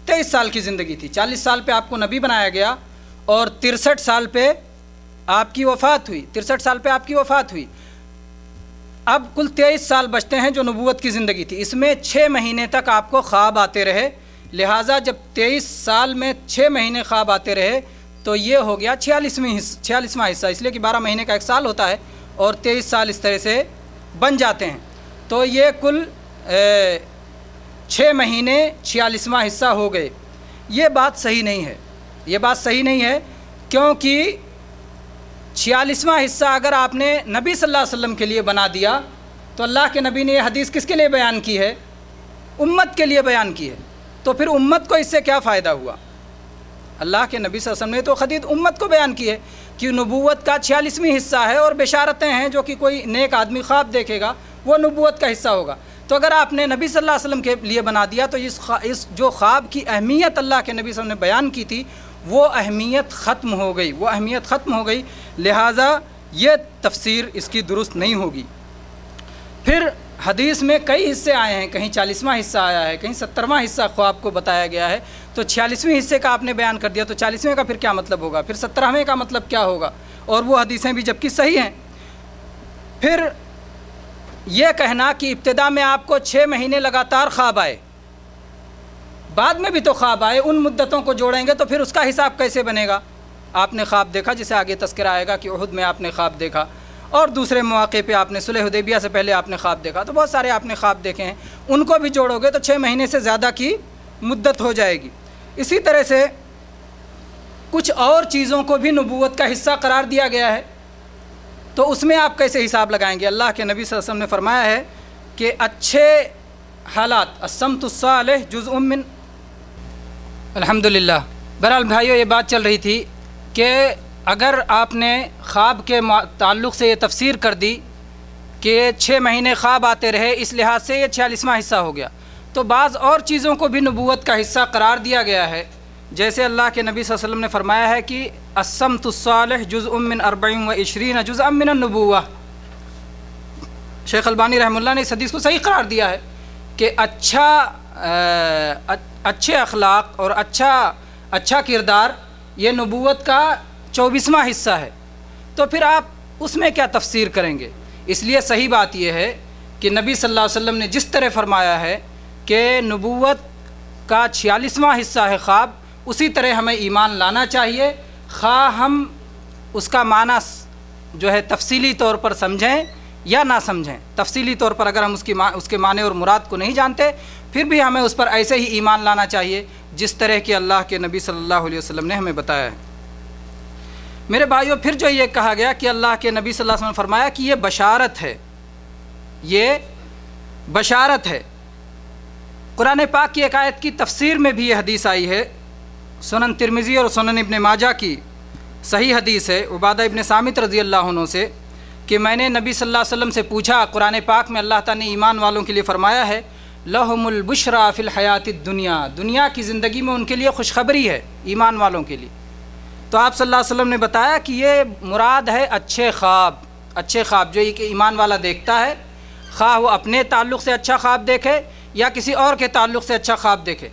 23 سال کی زندگی تھی۔ 40 سال پہ آپ کو نبی بنایا گیا اور 63 سال پہ آپ کی وفات ہوئی۔ 63 سال پہ آپ کی وفات ہوئی۔ اب کل 23 سال بچتے ہیں جو نبوت کی زندگی تھی، اس میں 6 مہینے تک آپ کو خواب آتے رہے، لہٰذا جب 23 سال میں 6 مہینے خواب آتے رہے تو یہ ہو گیا 46واں حصہ، اس لیے کہ 12 مہینے کا ایک سال ہوتا ہے اور 23 سال اس طرح سے بن جاتے ہیں، تو یہ کل 6 مہینے 46واں حصہ ہو گئے۔ یہ بات صحیح نہیں ہے، یہ بات صحیح نہیں ہے، کیونکہ 46واں حصہ اگر آپ نے نبی صلی اللہ علیہ وسلم کے لیے بنا دیا تو اللہ کے نبی نے یہ حدیث کس کے لیے بیان کی ہے؟ امت کے لیے بیان کی ہے، تو پھر امت کو اس سے کیا فائدہ ہوا؟ اللہ کے نبی صلی اللہ علیہ وسلم نے تو خدید امت کو بیان کی ہے کہ نبوت کا 46واں حصہ ہے اور بشارتیں ہیں جو کہ کوئی نیک آدمی خواب دیکھے گا وہ نبوت کا حصہ ہوگا۔ تو اگر آپ نے نبی صلی اللہ علیہ وسلم کے لیے بنا دیا تو اس جو خواب کی اہمیت اللہ کے نبی صلی اللہ علیہ وسلم نے بیان کی تھی وہ اہمیت ختم ہو گئی، وہ اہمیت ختم ہو گئی، لہٰذا یہ تفسیر اس کی درست نہیں ہوگی۔ پھر حدیث میں کئی حصے آئے ہیں، کہیں 40واں حصہ آیا ہے، کہیں 70واں حصہ خواب کو بتایا گیا ہے، تو 46ویں حصے کا آپ نے بیان کر دیا تو 40ویں کا پھر کیا مطلب ہوگا؟ پھر 17ویں کا مطلب کیا ہوگا؟ اور وہ حدیثیں بھی جبکہ صحیح ہیں۔ پھر یہ کہنا کہ ابتدا میں آپ کو 6 مہینے لگاتار خواب آئے، بعد میں بھی تو خواب آئے، ان مدتوں کو جوڑیں گے تو پھر اس کا حساب کیسے بنے گا؟ آپ نے خواب دیکھا، جسے آگے تذکرہ آئے گا کہ احد میں آپ نے خواب دیکھا اور دوسرے مواقع پہ آپ نے صلح حدیبیہ سے پہلے آپ نے خواب دیکھا، تو بہت سارے آپ نے خواب دیکھے ہیں، ان کو بھی جوڑو گے تو 6 مہینے سے زیادہ کی مدت ہو جائے گی۔ اسی طرح سے کچھ اور چیزوں کو بھی نبوت کا حصہ قرار دیا گیا ہے، تو اس میں آپ کیسے حساب لگائیں گے؟ اللہ کے نبی صلی اللہ علیہ وسلم نے فرمایا ہے کہ اچھے حالات الصمت الصالح جزء من الحمدللہ۔ بہرحال بھائیو، یہ بات چل رہی تھی کہ اگر آپ نے خواب کے تعلق سے یہ تفسیر کر دی کہ 6 مہینے خواب آتے رہے، اس لحاظ سے یہ 46واں حصہ ہو گیا، تو بعض اور چیزوں کو بھی نبوت کا حصہ قرار دیا گیا ہے، جیسے اللہ کے نبی صلی اللہ علیہ وسلم نے فرمایا ہے کہ الصمت الصالح جزء من 24 جزءا من النبوہ۔ شیخ البانی رحمہ اللہ نے اس حدیث کو صحیح قرار دیا ہے کہ اچھے اخلاق اور اچھا کردار یہ نبوت کا 24واں حصہ ہے، تو پھر آپ اس میں کیا تفسیر کریں گے؟ اس لیے صحیح بات یہ ہے کہ نبی صلی اللہ علیہ وسلم نے جس طرح فرمایا ہے کہ نبوت کا 46واں حصہ ہے خواب، اسی طرح ہمیں ایمان لانا چاہیے، خواہ ہم اس کا معنی جو ہے تفصیلی طور پر سمجھیں یا نہ سمجھیں۔ تفصیلی طور پر اگر ہم اس کے معنی اور مراد کو نہیں جانتے، پھر بھی ہمیں اس پر ایسے ہی ایمان لانا چاہیے جس طرح کہ اللہ کے نبی صلی اللہ علیہ وسلم نے ہمیں بتایا ہے۔ میرے بھائیوں، پھر جو یہ کہا گیا کہ اللہ کے نبی صلی اللہ علیہ وسلم نے فرمایا کہ یہ بشارت ہے، یہ بشارت ہے۔ قرآن پاک کی ایک آیت کی تفسیر میں بھی یہ حدیث آئی ہے، سنن ترمذی اور سنن ابن ماجہ کی صحیح حدیث ہے عبادہ ابن صامت رضی اللہ عنہ سے کہ میں نے نبی صلی اللہ علیہ وسلم سے پوچھا، قرآن پاک میں اللہ تعالیٰ نے ایمان والوں کے لیے فرمایا ہے لہم البشریٰ فی الحیات الدنیا، دنیا کی زندگی میں ان کے لیے خوشخبری ہے ایمان والوں کے لیے۔ تو آپ صلی اللہ علیہ وسلم نے بتایا کہ یہ مراد ہے اچھے خواب جو کہ ایمان والا دیکھتا ہے، خواہ وہ اپنے تعلق سے اچھا خواب دیکھے یا کسی اور کے تعلق سے اچھا خواب دیکھے،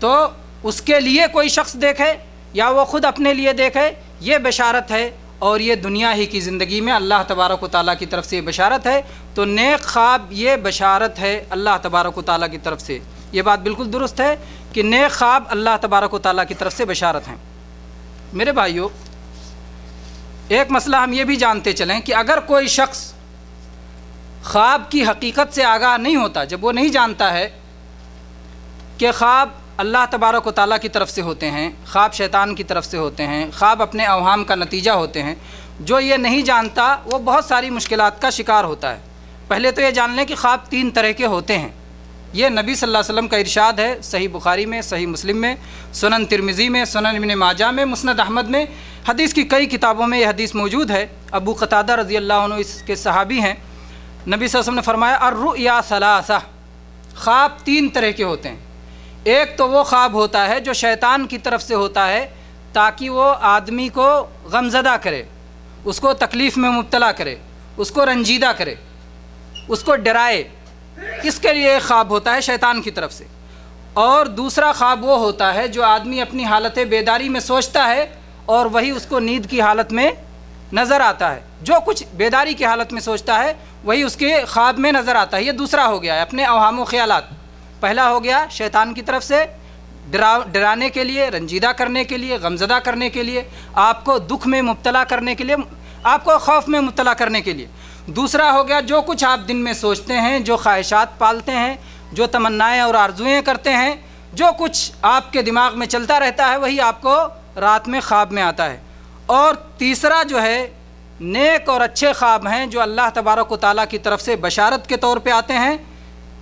تو اس کے لیے کوئی شخص دیکھے یا وہ خود اپنے لیے دیکھے، یہ بشارت ہے، اور یہ دنیا ہی کی زندگی میں اللہ تبارک و تعالیٰ کی طرف سے یہ بشارت ہے۔ تو نیک خواب یہ بشارت ہے اللہ تبارک و تعالیٰ کی طرف سے، یہ بات بالکل درست ہے کہ نیک خواب اللہ تبارک و تعالیٰ کی طرف سے بشارت ہیں۔ میرے بھائیوں، ایک مسئلہ ہم یہ بھی جانتے چلیں کہ اگر کوئی شخص خواب کی حقیقت سے آگاہ نہیں ہوتا، جب وہ نہیں جانتا ہے کہ خواب اللہ تبارک و تعالیٰ کی طرف سے ہوتے ہیں، خواب شیطان کی طرف سے ہوتے ہیں، خواب اپنے اوہام کا نتیجہ ہوتے ہیں، جو یہ نہیں جانتا وہ بہت ساری مشکلات کا شکار ہوتا ہے۔ پہلے تو یہ جان لیں کہ خواب 3 طرح کے ہوتے ہیں۔ یہ نبی صلی اللہ علیہ وسلم کا ارشاد ہے، صحیح بخاری میں، صحیح مسلم میں، سنن ترمذی میں، سنن ابن ماجہ میں، مسند احمد میں، حدیث کی کئی کتابوں میں یہ حدیث موجود ہے۔ ابو قتادہ رضی اللہ عنہ اس کے صحابی ہیں، نبی صلی اللہ علیہ وسلم نے فرمایا الرؤیا ثلاثہ، خواب 3 طرح کے ہوتے ہیں۔ ایک تو وہ خواب ہوتا ہے جو شیطان کی طرف سے ہوتا ہے تاکہ وہ آدمی کو غمزدہ کرے، اس کو تکلیف میں مبتلا کرے، اس کو رنجیدہ کرے، اس کو ڈرائے، اس کے لیے ایک خواب ہوتا ہے شیطان کی طرف سے۔ اور دوسرا خواب وہ ہوتا ہے جو آدمی اپنی حالت بیداری میں سوچتا ہے اور وہی اس کو نیند کی حالت میں نظر آتا ہے، جو کچھ بیداری کی حالت میں سوچتا ہے وہی اس کے خواب میں نظر آتا ہے۔ یہ دوسرا ہو گیا ہے اپنے اوہام و خیالات۔ پہلا ہو گیا شیطان کی طرف سے ڈرانے کے لیے، رنجیدہ کرنے کے لیے، غمزدہ کرنے کے لیے، آپ کو دکھ میں مبتلا کرنے کے لیے، آپ کو خوف میں مبتلا کرنے کے لیے۔ دوسرا ہو گیا جو کچھ آپ دن میں سوچتے ہیں، جو خواہشات پالتے ہیں، جو تمنائیں اور آرزوئیں کرتے ہیں، جو کچھ آپ کے دماغ میں چلتا رہتا ہے وہی آپ کو رات میں خواب میں آتا ہے۔ اور تیسرا جو ہے نیک اور اچھے خواب ہیں جو اللہ تبارک و تعالیٰ کی طرف سے بشارت کے طور پہ آتے ہیں،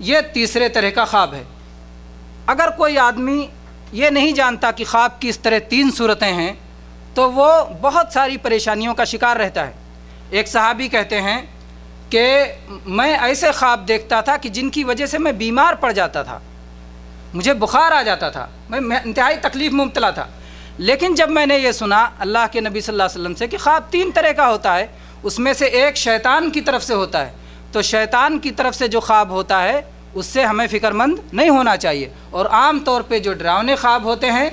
یہ تیسرے طرح کا خواب ہے۔ اگر کوئی آدمی یہ نہیں جانتا کہ خواب کی اس طرح 3 صورتیں ہیں تو وہ بہت ساری پریشانیوں کا شکار رہتا ہے۔ ایک صحابی کہتے ہیں کہ میں ایسے خواب دیکھتا تھا کہ جن کی وجہ سے میں بیمار پڑ جاتا تھا، مجھے بخار آ جاتا تھا، میں انتہائی تکلیف میں مبتلا تھا، لیکن جب میں نے یہ سنا اللہ کے نبی صلی اللہ علیہ وسلم سے کہ خواب 3 طرح کا ہوتا ہے، اس میں سے ایک شیطان کی طرف سے ہوتا ہے، تو شیطان کی طرف سے جو خواب ہوتا ہے اس سے ہمیں فکر مند نہیں ہونا چاہیے۔ اور عام طور پہ جو ڈراؤنے خواب ہوتے ہیں،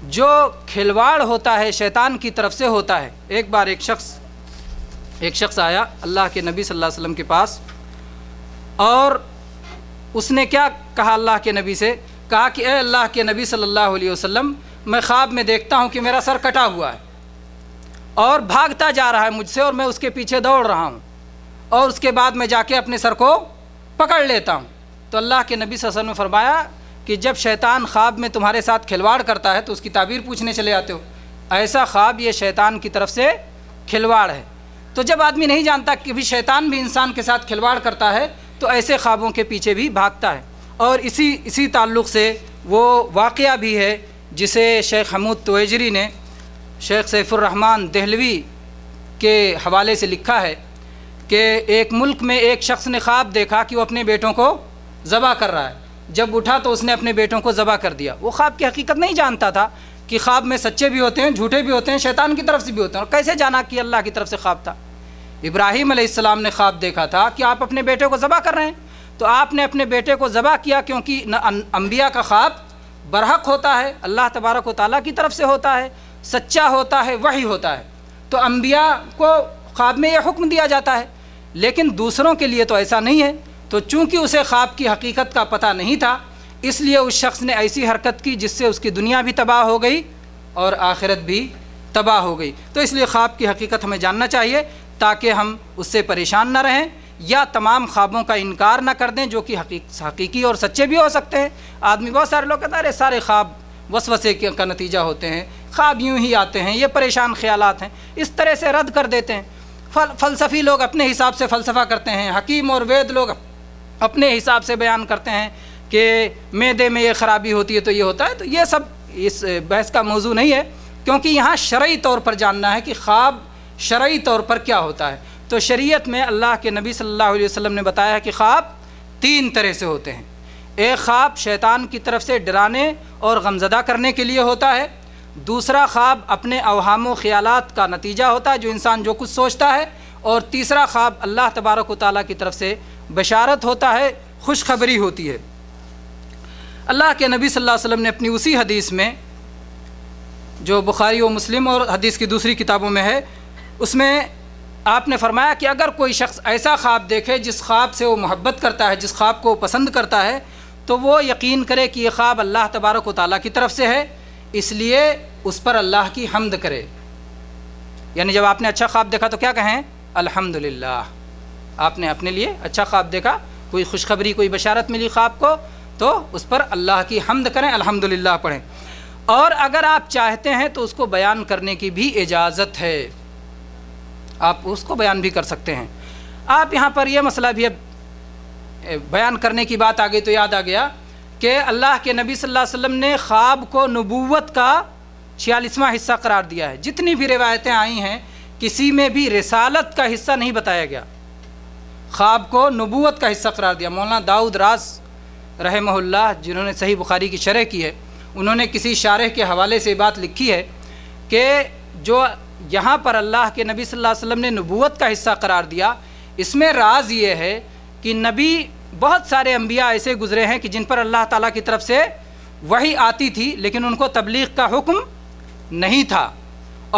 جو کھلواڑ ہوتا ہے شیطان کی طرف سے ہوتا ہے۔ ایک بار ایک شخص آیا اللہ کے نبی صلی اللہ علیہ وسلم کے پاس، اور اس نے کیا کہا اللہ کے نبی سے، کہا کہ اے اللہ کے نبی صلی اللہ علیہ وسلم، میں خواب میں دیکھتا ہوں کہ میرا سر کٹا ہوا ہے اور بھاگتا جا رہا ہے مجھ سے، اور میں اس کے پیچھے دوڑ رہا ہوں، اور اس کے بعد میں جا کے اپنے سر کو پکڑ لیتا ہوں۔ تو اللہ کے نبی صلی اللہ علیہ وسلم نے فرمایا کہ جب شیطان خواب میں تمہارے ساتھ کھلواڑ کرتا ہے تو اس کی تعبیر پوچھنے چلے آتے ہو، ایسا خواب یہ شیطان کی طرف سے کھلواڑ ہے۔ تو جب آدمی نہیں جانتا کہ بھی شیطان بھی انسان کے ساتھ کھلواڑ کرتا ہے تو ایسے خوابوں کے پیچھے بھی بھاگتا ہے۔ اور اسی تعلق سے وہ واقعہ بھی ہے جسے شیخ حمود تویجری نے شیخ سیف الرحمن دہلوی کے حوالے سے لکھا ہے کہ ایک ملک میں ایک شخص نے خواب دیکھا کہ وہ اپنے بیٹوں کو ذبح کر رہا ہے۔ جب اٹھا تو اس نے اپنے بیٹوں کو ذبح کر دیا۔ وہ خواب کی حقیقت نہیں جانتا تھا کہ خواب میں سچے بھی ہوتے ہیں، جھوٹے بھی ہوتے ہیں، شیطان کی طرف سے بھی ہوتے ہیں، اور کیسے جانا کہ اللہ کی طرف سے خواب تھا۔ ابراہیم علیہ السلام نے خواب دیکھا تھا کہ آپ اپنے بیٹے کو ذبح کر رہے ہیں، تو آپ نے اپنے بیٹے کو ذبح کیا کیونکہ انبیاء کا خواب برحق ہوتا ہے، اللہ تبارک و تعالیٰ کی طرف سے ہوتا ہے، سچا ہوتا ہے، وحی ہوتا ہے، تو انبیاء کو خواب میں یہ حکم دیا جاتا ہے، لیکن دوسروں کے لیے تو ایسا نہیں ہے۔ تو چونکہ اسے خواب کی حقیقت کا پتہ نہیں تھا، اس لیے اس شخص نے ایسی حرکت کی جس سے اس کی دنیا بھی تباہ ہو گئی اور آخرت بھی تباہ ہو گئی۔ تو اس لیے خواب کی حقیقت ہمیں جاننا چاہیے تاکہ ہم اس سے پریشان نہ رہیں یا تمام خوابوں کا انکار نہ کر دیں جو کہ حقیقی اور سچے بھی ہو سکتے ہیں۔ آدمی بہت سارے لوگ کہتے ہیں ارے سارے خواب وسوسے کا نتیجہ ہوتے ہیں، خواب یوں ہی آتے ہیں، یہ پریشان خیالات ہیں، اس طرح سے رد کر دیتے ہیں۔ فلسفی لوگ اپنے حساب سے فلسفہ کرتے ہیں، حکیم اور وید لوگ اپنے حساب سے بیان کرتے ہیں کہ معدے میں یہ خرابی ہوتی ہے تو یہ ہوتا ہے۔ تو یہ سب اس بحث کا موضوع نہیں ہے، کیونکہ یہاں شرعی طور پر جاننا ہے کہ خواب شرعی طور پر کیا ہوتا ہے۔ تو شریعت میں اللہ کے نبی صلی اللہ علیہ وسلم نے بتایا کہ خواب 3 طرح سے ہوتے ہیں۔ ایک خواب شیطان کی طرف سے ڈرانے اور غمزدہ کرنے کے لیے ہوتا ہے، دوسرا خواب اپنے اوہام و خیالات کا نتیجہ ہوتا ہے جو انسان جو کچھ سوچتا ہے، اور تیسرا خواب اللہ تبارک و تعالیٰ کی طرف سے بشارت ہوتا ہے، خوشخبری ہوتی ہے۔ اللہ کے نبی صلی اللہ علیہ وسلم نے اپنی اسی حدیث میں جو بخاری و مسلم اور حدیث کی دوسری کتابوں میں ہے، اس میں آپ نے فرمایا کہ اگر کوئی شخص ایسا خواب دیکھے جس خواب سے وہ محبت کرتا ہے، جس خواب کو وہ پسند کرتا ہے، تو وہ یقین کرے کہ یہ خواب اللہ تبارک و تعالیٰ کی طرف سے ہے، اس لیے اس پر اللہ کی حمد کرے۔ یعنی جب آپ نے اچھا خواب دیکھا تو کیا کہیں؟ الحمدللہ۔ آپ نے اپنے لیے اچھا خواب دیکھا، کوئی خوشخبری، کوئی بشارت ملی خواب کو، تو اس پر اللہ کی حمد کریں، الحمدللہ پڑھیں۔ اور اگر آپ چاہتے ہیں تو اس کو بیان کرنے کی بھی اجازت ہے، آپ اس کو بیان بھی کر سکتے ہیں۔ آپ یہاں پر یہ مسئلہ بھی اب بیان کرنے کی بات آ گئی تو یاد آ گیا کہ اللہ کے نبی صلی اللہ علیہ وسلم نے خواب کو نبوت کا 46واں حصہ قرار دیا ہے. جتنی بھی روایتیں آئی ہیں کسی میں بھی رسالت کا حصہ نہیں بتایا گیا، خواب کو نبوت کا حصہ قرار دیا. مولانا داؤد راز رحمہ اللہ جنہوں نے صحیح بخاری کی شرح کی ہے، انہوں نے کسی شارح کے حوالے سے بات لکھی ہے کہ جو یہاں پر اللہ کے نبی صلی اللہ علیہ وسلم نے نبوت کا حصہ قرار دیا، اس میں راز یہ ہے کہ نبی بہت سارے انبیاء ایسے گزرے ہیں کہ جن پر اللہ تعالیٰ کی طرف سے وحی آتی تھی لیکن ان کو تبلیغ کا حکم نہیں تھا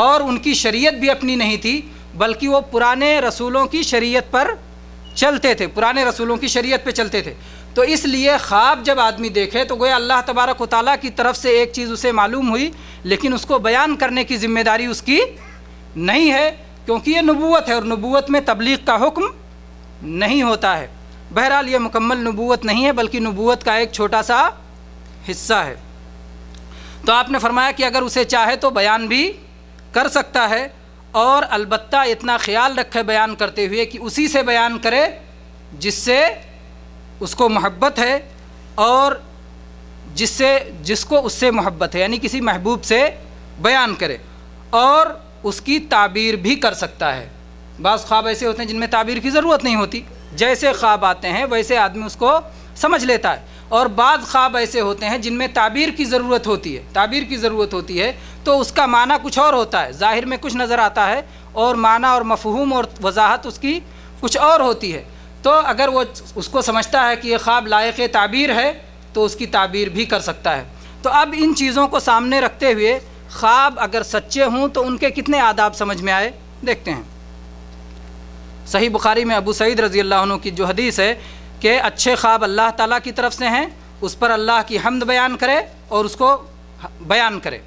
اور ان کی شریعت بھی اپنی نہیں تھی، بلکہ وہ پرانے رسولوں کی شریعت پر چلتے تھے، پرانے رسولوں کی شریعت پہ چلتے تھے. تو اس لیے خواب جب آدمی دیکھے تو گویا اللہ تبارک و تعالیٰ کی طرف سے ایک چیز اسے معلوم ہوئی لیکن اس کو بیان کرنے کی ذمہ داری اس کی نہیں ہے، کیونکہ یہ نبوت ہے اور نبوت میں تبلیغ کا حکم نہیں ہوتا ہے. بہرحال یہ مکمل نبوت نہیں ہے بلکہ نبوت کا ایک چھوٹا سا حصہ ہے. تو آپ نے فرمایا کہ اگر اسے چاہے تو بیان بھی کر سکتا ہے، اور البتہ اتنا خیال رکھے بیان کرتے ہوئے کہ اسی سے بیان کرے جس سے اس کو محبت ہے اور جس کو اس سے محبت ہے، یعنی کسی محبوب سے بیان کرے، اور اس کی تعبیر بھی کر سکتا ہے. بعض خواب ایسے ہوتے ہیں جن میں تعبیر کی ضرورت نہیں ہوتی، جیسے خواب آتے ہیں ویسے آدمی اس کو سمجھ لیتا ہے، اور بعض خواب ایسے ہوتے ہیں جن میں تعبیر کی ضرورت ہوتی ہے. تعبیر کی ضرورت ہوتی ہے تو اس کا معنی کچھ اور ہوتا ہے، ظاہر میں کچھ نظر آتا ہے اور معنی اور مفہوم اور وضاحت اس کی کچھ اور ہوتی ہے. تو اگر وہ اس کو سمجھتا ہے کہ یہ خواب لائق تعبیر ہے تو اس کی تعبیر بھی کر سکتا ہے. تو اب ان چیزوں کو سامنے رکھتے ہوئے خواب اگر سچے ہوں تو ان کے کتنے آداب سمجھ میں آئے دیکھتے ہیں. صحیح بخاری میں ابو سعید رضی اللہ عنہ کی جو حدیث ہے کہ اچھے خواب اللہ تعالیٰ کی طرف سے ہیں، اس پر اللہ کی حمد بیان کرے اور اس کو بیان کرے.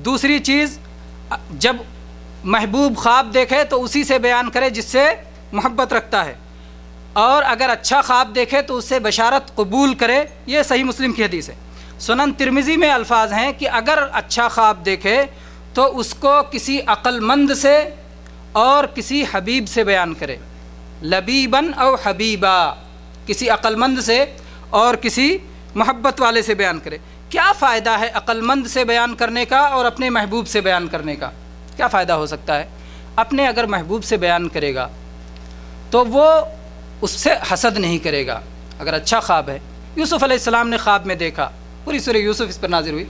دوسری چیز، جب محبوب خواب دیکھے تو اسی سے بیان کرے جس سے محبت رکھتا ہے، اور اگر اچھا خواب دیکھے تو اس سے بشارت قبول کرے. یہ صحیح مسلم کی حدیث ہے. سنن ترمذی میں الفاظ ہیں کہ اگر اچھا خواب دیکھے تو اس کو کسی عقل مند سے اور کسی حبیب سے بیان کرے. لبیباً او حبیبا، کسی عقل مند سے اور کسی محبت والے سے بیان کرے. کیا فائدہ ہے عقل مند سے بیان کرنے کا اور اپنے محبوب سے بیان کرنے کا؟ کیا فائدہ ہو سکتا ہے؟ اپنے اگر محبوب سے بیان کرے گا تو وہ اس سے حسد نہیں کرے گا. اگر اچھا خواب ہے، یوسف علیہ السلام نے خواب میں دیکھا، پوری سورہ یوسف اس پر نازل ہوئی،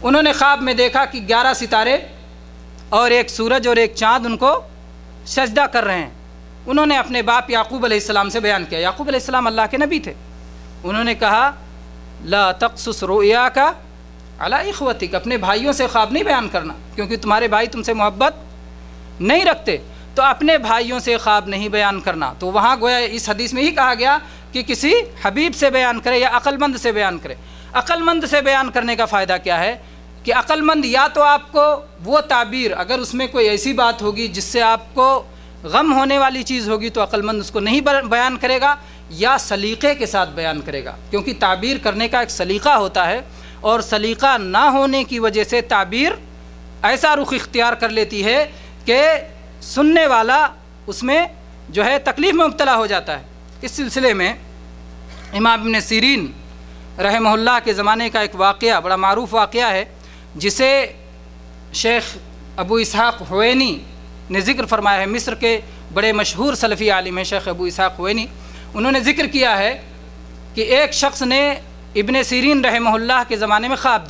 انہوں نے خواب میں دیکھا کہ 11 ستارے اور ایک سورج اور ایک چاند ان کو سجدہ کر رہے ہیں. انہوں نے اپنے باپ یعقوب علیہ السلام سے بیان کیا. یعقوب علیہ السلام اللہ کے نبی تھے. انہوں نے کہا لا تقصص رؤیاک علی اخوتک، اپنے بھائیوں سے خواب نہیں بیان کرنا کیونکہ تمہارے بھائی تم سے محبت نہیں رکھتے، تو اپنے بھائیوں سے خواب نہیں بیان کرنا. تو وہاں گویا اس حدیث میں ہی کہا گیا کہ کسی حبیب سے بیان کرے یا عقل مند سے بیان کرے. عقل مند سے بیان کرنے کا فائدہ کیا ہے کہ عقل مند یا تو آپ کو وہ تعبیر، اگر اس میں کوئی ایسی بات ہوگی جس سے آپ کو غم ہونے والی چیز ہوگی تو عقل مند اس کو نہیں بیان کرے گا، یا سلیقے کے ساتھ بیان کرے گا، کیونکہ تعبیر کرنے کا ایک سلیقہ ہوتا ہے اور سلیقہ نہ ہونے کی وجہ سے تعبیر ایسا رخ اختیار کر لیتی ہے کہ سننے والا اس میں جو ہے تکلیف میں مبتلا ہو جاتا ہے. اس سلسلے میں امام ابن سیرین رحمہ اللہ کے زمانے کا ایک واقعہ، بڑا معروف واقعہ ہے، جسے شیخ ابو اسحاق حوینی نے ذکر فرمایا ہے. مصر کے بڑے مشہور سلفی عالم ہیں شیخ ابو اسحاق حوینی. انہوں نے ذکر کیا ہے کہ ایک شخص نے ابن سیرین رحمہ اللہ کے زمانے میں خواب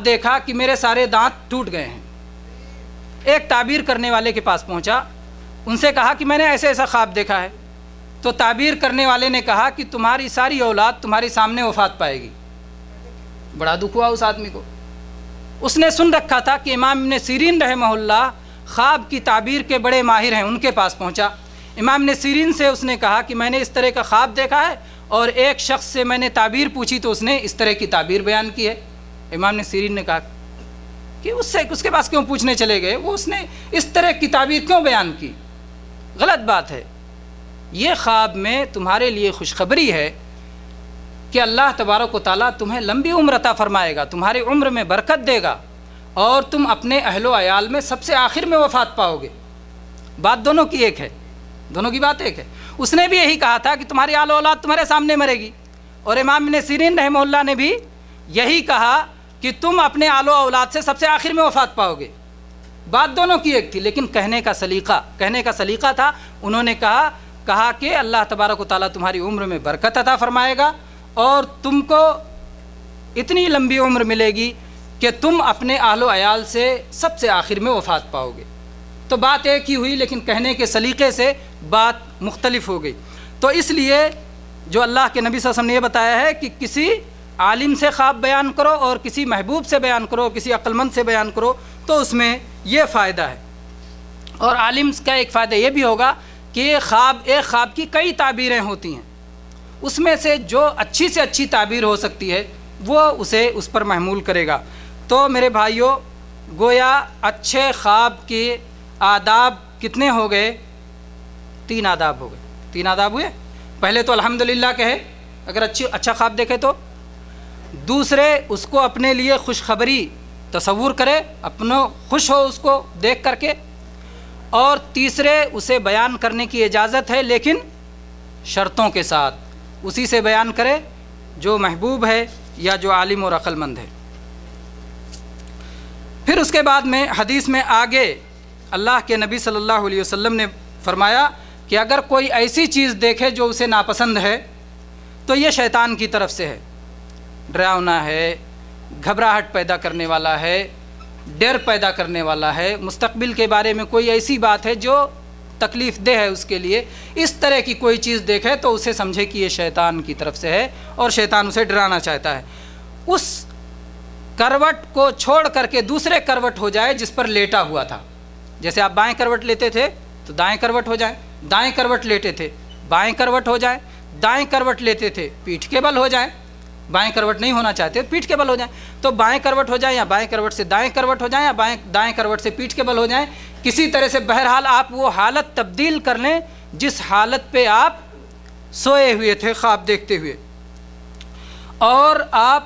دیکھا کہ میرے سارے دانت ٹوٹ گئے ہیں. ایک تعبیر کرنے والے کے پاس پہنچا، ان سے کہا کہ میں نے ایسا ایسا خواب دیکھا ہے. تو تعبیر کرنے والے نے کہا کہ تمہاری ساری اولاد تمہارے سامنے وفات پائے گی. بڑا دکھ ہوا اس آدمی کو. اس نے سن رکھا تھا کہ امام ابن سیرین رحمہ اللہ خواب کی تعبیر کے بڑے ماہر ہیں، ان کے پاس پہنچا. امام ابن سیرین سے اس نے کہا کہ میں نے اس طرح کا خواب دیکھا ہے اور ایک شخص سے میں نے تعبیر پوچھی تو اس نے اس طرح کی تعبیر بیان کی ہے. امام ابن سیرین نے کہا کہ اس کے پاس کیوں پوچھنے چلے گئے، وہ اس نے اس طرح کی تعبیر کیوں بیان کی؟ غلط بات ہے. یہ خواب میں تمہارے لیے خوشخبری ہے کہ اللہ تبارک و تعالیٰ تمہیں لمبی عمر عطا فرمائے گا، تمہاری عمر میں برکت دے گا اور تم اپنے اہل و عیال میں سب سے آخر میں وفات پاؤ گے. بات دونوں کی ایک ہے، دونوں کی بات ایک ہے۔ اس نے بھی یہی کہا تھا کہ تمہاری آل و اولاد تمہارے سامنے مرے گی، اور امام ابن سیرین رحمہ اللہ نے بھی یہی کہا کہ تم اپنے آل و اولاد سے سب سے آخر میں وفات پاؤ گے۔ بات دونوں کی ایک تھی، لیکن کہنے کا سلیقہ تھا۔ انہوں نے کہا کہ اللہ تبارک و تعالیٰ تمہاری عمر میں برکت عطا فرمائے گا اور تم کو اتنی لمبی عمر ملے گی کہ تم اپنے اہل و عیال سے سب سے آخر میں وفات پاؤ گے۔ تو بات ایک ہی ہوئی، لیکن کہنے کے سلیقے سے بات مختلف ہو گئی۔ تو اس لیے جو اللہ کے نبی صلی اللہ علیہ وسلم نے یہ بتایا ہے کہ کسی عالم سے خواب بیان کرو اور کسی محبوب سے بیان کرو، کسی عقل مند سے بیان کرو، تو اس میں یہ فائدہ ہے۔ اور عالم کا ایک فائدہ یہ بھی ہوگا کہ ایک خواب کی کئی تعبیریں ہوتی ہیں، اس میں سے جو اچھی سے اچھی تعبیر ہو سکتی ہے وہ اسے اس پر محمول کرے گا۔ تو میرے بھائیوں، گویا اچھے خواب کے آداب کتنے ہو گئے؟ 3 آداب ہو گئے۔ 3 آداب ہوئے۔ پہلے تو الحمدللہ کہے اگر اچھا خواب دیکھے تو، دوسرے اس کو اپنے لیے خوشخبری تصور کرے، اپنا خوش ہو اس کو دیکھ کر کے، اور تیسرے اسے بیان کرنے کی اجازت ہے لیکن شرطوں کے ساتھ، اسی سے بیان کرے جو محبوب ہے یا جو عالم اور عقل مند ہے۔ پھر اس کے بعد میں حدیث میں آگے اللہ کے نبی صلی اللہ علیہ وسلم نے فرمایا کہ اگر کوئی ایسی چیز دیکھے جو اسے ناپسند ہے تو یہ شیطان کی طرف سے ہے، ڈراؤنا ہے، گھبراہٹ پیدا کرنے والا ہے، ڈر پیدا کرنے والا ہے، مستقبل کے بارے میں کوئی ایسی بات ہے جو تکلیف دہ ہے اس کے لیے، اس طرح کی کوئی چیز دیکھے تو اسے سمجھے کہ یہ شیطان کی طرف سے ہے اور شیطان اسے ڈرانا چاہتا ہے۔ اس کروٹ کو چھوڑ کر کے دوسرے کروٹ ہو جائے جس پر لیٹا ہوا تھا، جیسے آپ بائیں کروٹ لیتے تھے تو دائیں کروٹ ہو جائیں، دائیں کروٹ لیتے تھے بائیں کروٹ ہو جائیں، دائیں کروٹ لیتے تھے پیٹھ کے بل ہو جائیں، بائیں کروٹ نہیں ہونا چاہتے پیٹھ کے بل ہو جائیں، تو بائیں کروٹ ہو جائیں یا بائیں کروٹ سے دائیں کروٹ ہو جائیں یا دائیں کروٹ سے پیٹھ کے بل ہو جائیں، کسی طرح سے بہرحال آپ وہ حالت تبدیل کر لیں جس حالت پہ آپ سوئے ہوئے تھے خواب دیکھتے ہوئے، اور آپ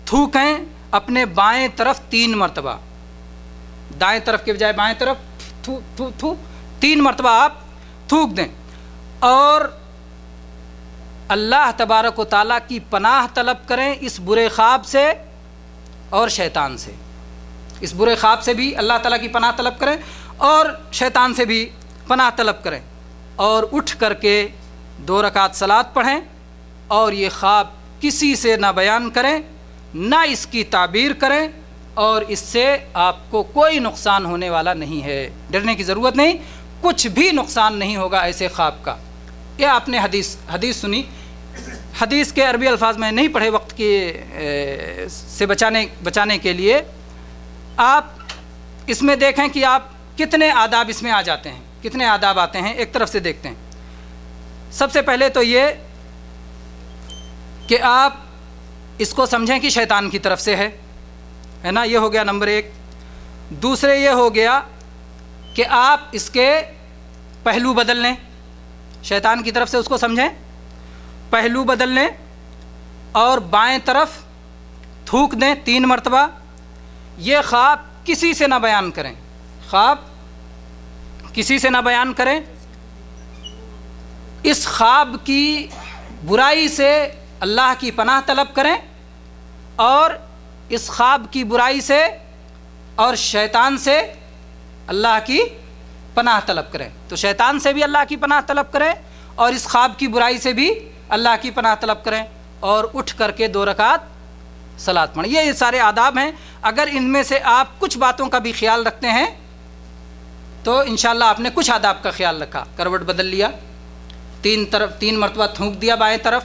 تھوکیں اپنے بائیں طرف 3 مرتبہ، دائیں طرف کے بجائے بائیں طرف تھو تھو تھو 3 مرتبہ آپ تھوک دیں، اور اللہ تبارک و تعالیٰ کی پناہ طلب کریں اس برے خواب سے اور شیطان سے۔ اس برے خواب سے بھی اللہ تعالیٰ کی پناہ طلب کریں اور شیطان سے بھی پناہ طلب کریں، اور اٹھ کر کے 2 رکعت صلاۃ پڑھیں، اور یہ خواب کسی سے نہ بیان کریں، نہ اس کی تعبیر کریں، اور اس سے آپ کو کوئی نقصان ہونے والا نہیں ہے، ڈرنے کی ضرورت نہیں، کچھ بھی نقصان نہیں ہوگا ایسے خواب کا۔ یہ آپ نے حدیث سنی، حدیث کے عربی الفاظ میں نہیں پڑھے وقت کے سے بچانے کے لیے، آپ اس میں دیکھیں کہ آپ کتنے آداب اس میں آ جاتے ہیں، کتنے آداب آتے ہیں، ایک طرف سے دیکھتے ہیں۔ سب سے پہلے تو یہ کہ آپ اس کو سمجھیں کہ شیطان کی طرف سے ہے نا، یہ ہو گیا نمبر 1۔ دوسرے یہ ہو گیا کہ آپ اس کے پہلو بدل لیں، شیطان کی طرف سے اس کو سمجھیں، پہلو بدل لیں، اور بائیں طرف تھوک دیں 3 مرتبہ۔ یہ خواب کسی سے نہ بیان کریں، خواب کسی سے نہ بیان کریں، اس خواب کی برائی سے اللہ کی پناہ طلب کریں، اور اس خواب کی برائی سے اور شیطان سے اللہ کی پناہ طلب کریں۔ تو شیطان سے بھی اللہ کی پناہ طلب کریں اور اس خواب کی برائی سے بھی اللہ کی پناہ طلب کریں، اور اٹھ کر کے 2 رکعت صلاۃ پڑھیں۔ یہ سارے آداب ہیں، اگر ان میں سے آپ کچھ باتوں کا بھی خیال رکھتے ہیں تو انشاءاللہ آپ نے کچھ آداب کا خیال رکھا، کروٹ بدل لیا، 3 مرتبہ تھونک دیا بائیں طرف،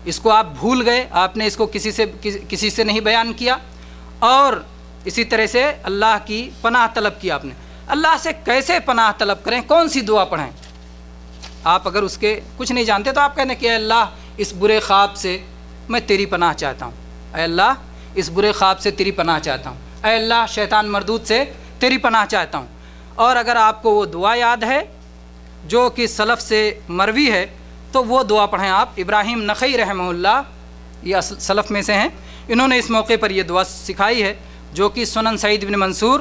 اس کو آپ بھول گئے، آپ نے اس کو کسی سے نہیں بیان کیا، اور اسی طرح سے اللہ کی پناہ طلب کی آپ نے۔ اللہ سے کیسے پناہ طلب کریں، کون سی دعا پڑھیں؟ آپ اگر اس کے کچھ نہیں جانتے تو آپ کہنے کہ اے اللہ اس برے خواب سے میں تیری پناہ چاہتا ہوں، اے اللہ اس برے خواب سے تیری پناہ چاہتا ہوں، اے اللہ شیطان مردود سے تیری پناہ چاہتا ہوں۔ اور اگر آپ کو وہ دعا یاد ہے جو کہ سلف سے مروی ہے تو وہ دعا پڑھیں آپ۔ ابراہیم نخعی رحمہ اللہ یہ سلف میں سے ہیں، انہوں نے اس موقع پر یہ دعا سکھائی ہے جو کہ سنن سعید بن منصور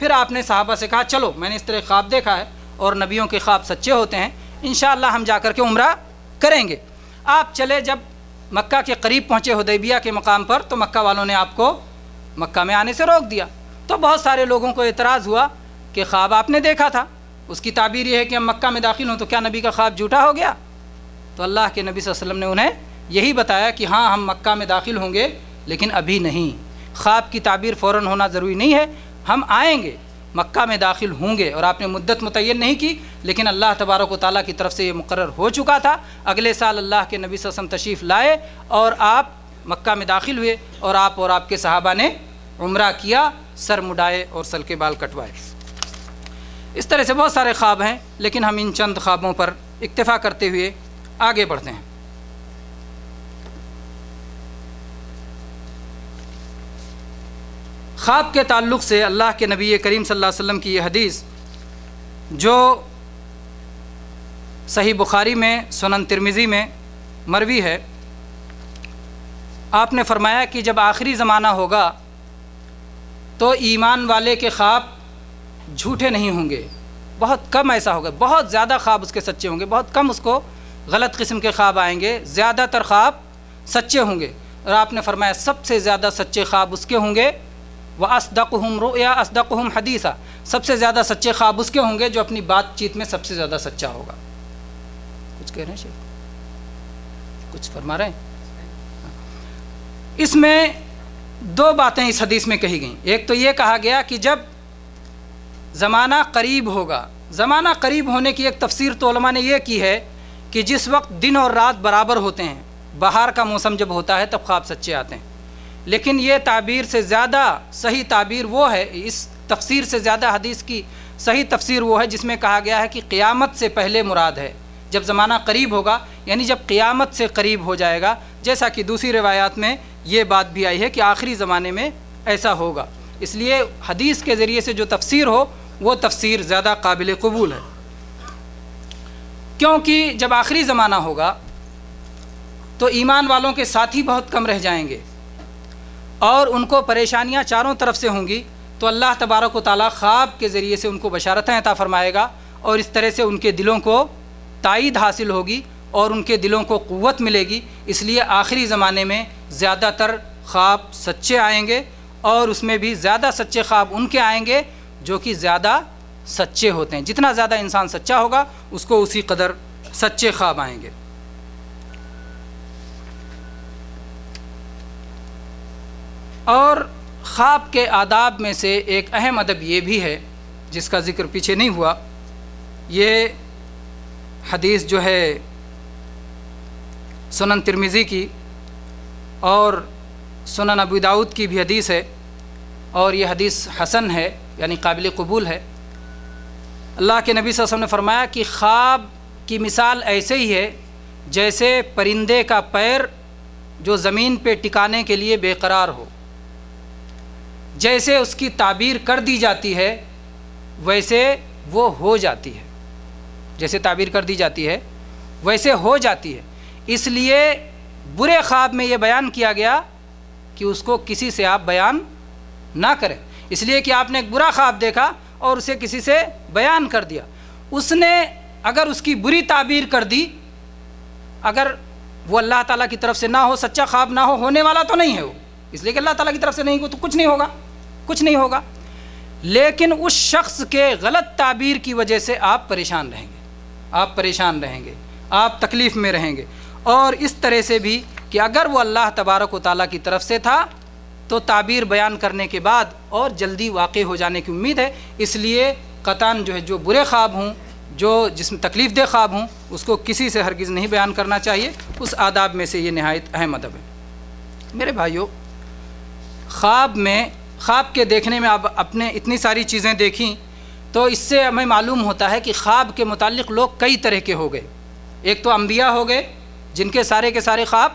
پھر آپ نے صحابہ سے کہا چلو میں نے اس طرح خواب دیکھا ہے اور نبیوں کے خواب سچے ہوتے ہیں، انشاءاللہ ہم جا کر کے عمرہ کریں گے۔ آپ چلے، جب مکہ کے قریب پہنچے حدیبیہ کے مقام پر تو مکہ والوں نے آپ کو مکہ میں آنے سے روک دیا۔ تو بہت سارے لوگوں کو اعتراض ہوا کہ خواب آپ نے دیکھا تھا، اس کی تعبیر یہ ہے کہ ہم مکہ میں داخل ہوں تو کیا نبی کا خواب جھوٹا ہو گیا؟ تو اللہ کے نبی صلی اللہ علیہ وسلم نے انہیں یہی بتایا کہ ہاں ہم مکہ میں داخل ہوں گے لیکن ابھی نہیں، خواب کی تعبیر فوراً ہونا ضروری نہیں ہے، ہم آئیں گے، مکہ میں داخل ہوں گے۔ اور آپ نے مدت متعین نہیں کی، لیکن اللہ تبارک و تعالیٰ کی طرف سے یہ مقرر ہو چکا تھا۔ اگلے سال اللہ کے نبی صلی اللہ علیہ وسلم تشریف لائے اور آپ مکہ میں داخل ہوئے اور آپ کے صحابہ نے عمرہ کیا، سر مڈائے اور سل کے بال کٹوائے۔ اس طرح سے بہت سارے خواب ہیں، لیکن ہم ان چند خوابوں پر اکتفا کرتے ہوئے آگے بڑھتے ہیں۔ خواب کے تعلق سے اللہ کے نبی کریم صلی اللہ علیہ وسلم کی یہ حدیث جو صحیح بخاری میں، سنن ترمذی میں مروی ہے، آپ نے فرمایا کہ جب آخری زمانہ ہوگا تو ایمان والے کے خواب جھوٹے نہیں ہوں گے، بہت کم ایسا ہوگا، بہت زیادہ خواب اس کے سچے ہوں گے، بہت کم اس کو غلط قسم کے خواب آئیں گے، زیادہ تر خواب سچے ہوں گے۔ اور آپ نے فرمایا سب سے زیادہ سچے خواب اس کے ہوں گے، وَأَصْدَقُهُمْ رُؤْيَا أَصْدَقُهُمْ حَدِيثًا، سب سے زیادہ سچے خواب اس کے ہوں گے جو اپنی بات چیت میں سب سے زیادہ سچا ہوگا۔ کچھ کہہ رہے ہیں شیخ؟ کچھ فرما رہے ہیں؟ اس میں دو باتیں اس حدیث میں کہی گئیں۔ ایک تو یہ کہا گیا کہ جب زمانہ قریب ہوگا، زمانہ قریب ہونے کی ایک تفسیر تو علماء نے یہ کی ہے کہ جس وقت دن اور رات برابر ہوتے ہیں، بہار کا موسم جب ہوتا ہے تب خواب سچے آتے ہیں۔ لیکن یہ تعبیر سے زیادہ صحیح تعبیر وہ ہے، اس تفسیر سے زیادہ حدیث کی صحیح تفسیر وہ ہے جس میں کہا گیا ہے کہ قیامت سے پہلے مراد ہے، جب زمانہ قریب ہوگا یعنی جب قیامت سے قریب ہو جائے گا، جیسا کہ دوسری روایات میں یہ بات بھی آئی ہے کہ آخری زمانے میں ایسا ہوگا۔ اس لیے حدیث کے ذریعے سے جو تفسیر ہو وہ تفسیر زیادہ قابل قبول ہے، کیونکہ جب آخری زمانہ ہوگا تو ایمان والوں کے ساتھی بہت کم رہ جائیں گے اور ان کو پریشانیاں چاروں طرف سے ہوں گی، تو اللہ تبارک و تعالیٰ خواب کے ذریعے سے ان کو بشارتیں عطا فرمائے گا اور اس طرح سے ان کے دلوں کو تائید حاصل ہوگی اور ان کے دلوں کو قوت ملے گی۔ اس لیے آخری زمانے میں زیادہ تر خواب سچے آئیں گے اور اس میں بھی زیادہ سچے خواب ان کے آئیں گے جو کہ زیادہ سچے ہوتے ہیں۔ جتنا زیادہ انسان سچا ہوگا اس کو اسی قدر سچے خواب آئیں گے۔ اور خواب کے آداب میں سے ایک اہم ادب یہ بھی ہے جس کا ذکر پیچھے نہیں ہوا، یہ حدیث جو ہے سنن ترمذی کی اور سنن ابو داؤد کی بھی حدیث ہے اور یہ حدیث حسن ہے یعنی قابل قبول ہے۔ اللہ کے نبی صلی اللہ علیہ وسلم نے فرمایا کہ خواب کی مثال ایسے ہی ہے جیسے پرندے کا پیر جو زمین پہ ٹکانے کے لیے بے قرار ہو، جیسے اس کی تعبیر کر دی جاتی ہے ویسے وہ ہو جاتی ہے، جیسے تعبیر کر دی جاتی ہے ویسے ہو جاتی ہے۔ اس لیے برے خواب میں یہ بیان کیا گیا کہ اس کو کسی سے آپ بیان نہ کریں، اس لیے کہ آپ نے ایک برا خواب دیکھا اور اسے کسی سے بیان کر دیا، اس نے اگر اس کی بری تعبیر کر دی، اگر وہ اللہ تعالیٰ کی طرف سے نہ ہو، سچا خواب نہ ہو، ہونے والا تو نہیں ہے وہ، اس لیے کہ اللہ تعالیٰ کی طرف سے نہیں ہو تو کچھ نہیں ہوگا، کچھ نہیں ہوگا، لیکن اس شخص کے غلط تعبیر کی وجہ سے آپ پریشان رہیں گے، آپ پریشان رہیں گے، آپ تکلیف میں رہیں گے۔ اور اس طرح سے بھی کہ اگر وہ اللہ تبارک و تعالیٰ کی طرف سے تھا تو تعبیر بیان کرنے کے بعد اور جلدی واقع ہو جانے کی امید ہے۔ اس لیے قطعاً جو ہے جو برے خواب ہوں، جو جس میں تکلیف دہ خواب ہوں، اس کو کسی سے ہرگز نہیں بیان کرنا چاہیے، اس آداب میں سے یہ نہایت اہم ادب ہے۔ میرے بھائیوں، خواب کے دیکھنے میں اب اپنے اتنی ساری چیزیں دیکھیں تو اس سے ہمیں معلوم ہوتا ہے کہ خواب کے متعلق لوگ کئی طرح کے ہو گئے۔ ایک تو انبیاء ہو گئے جن کے سارے خواب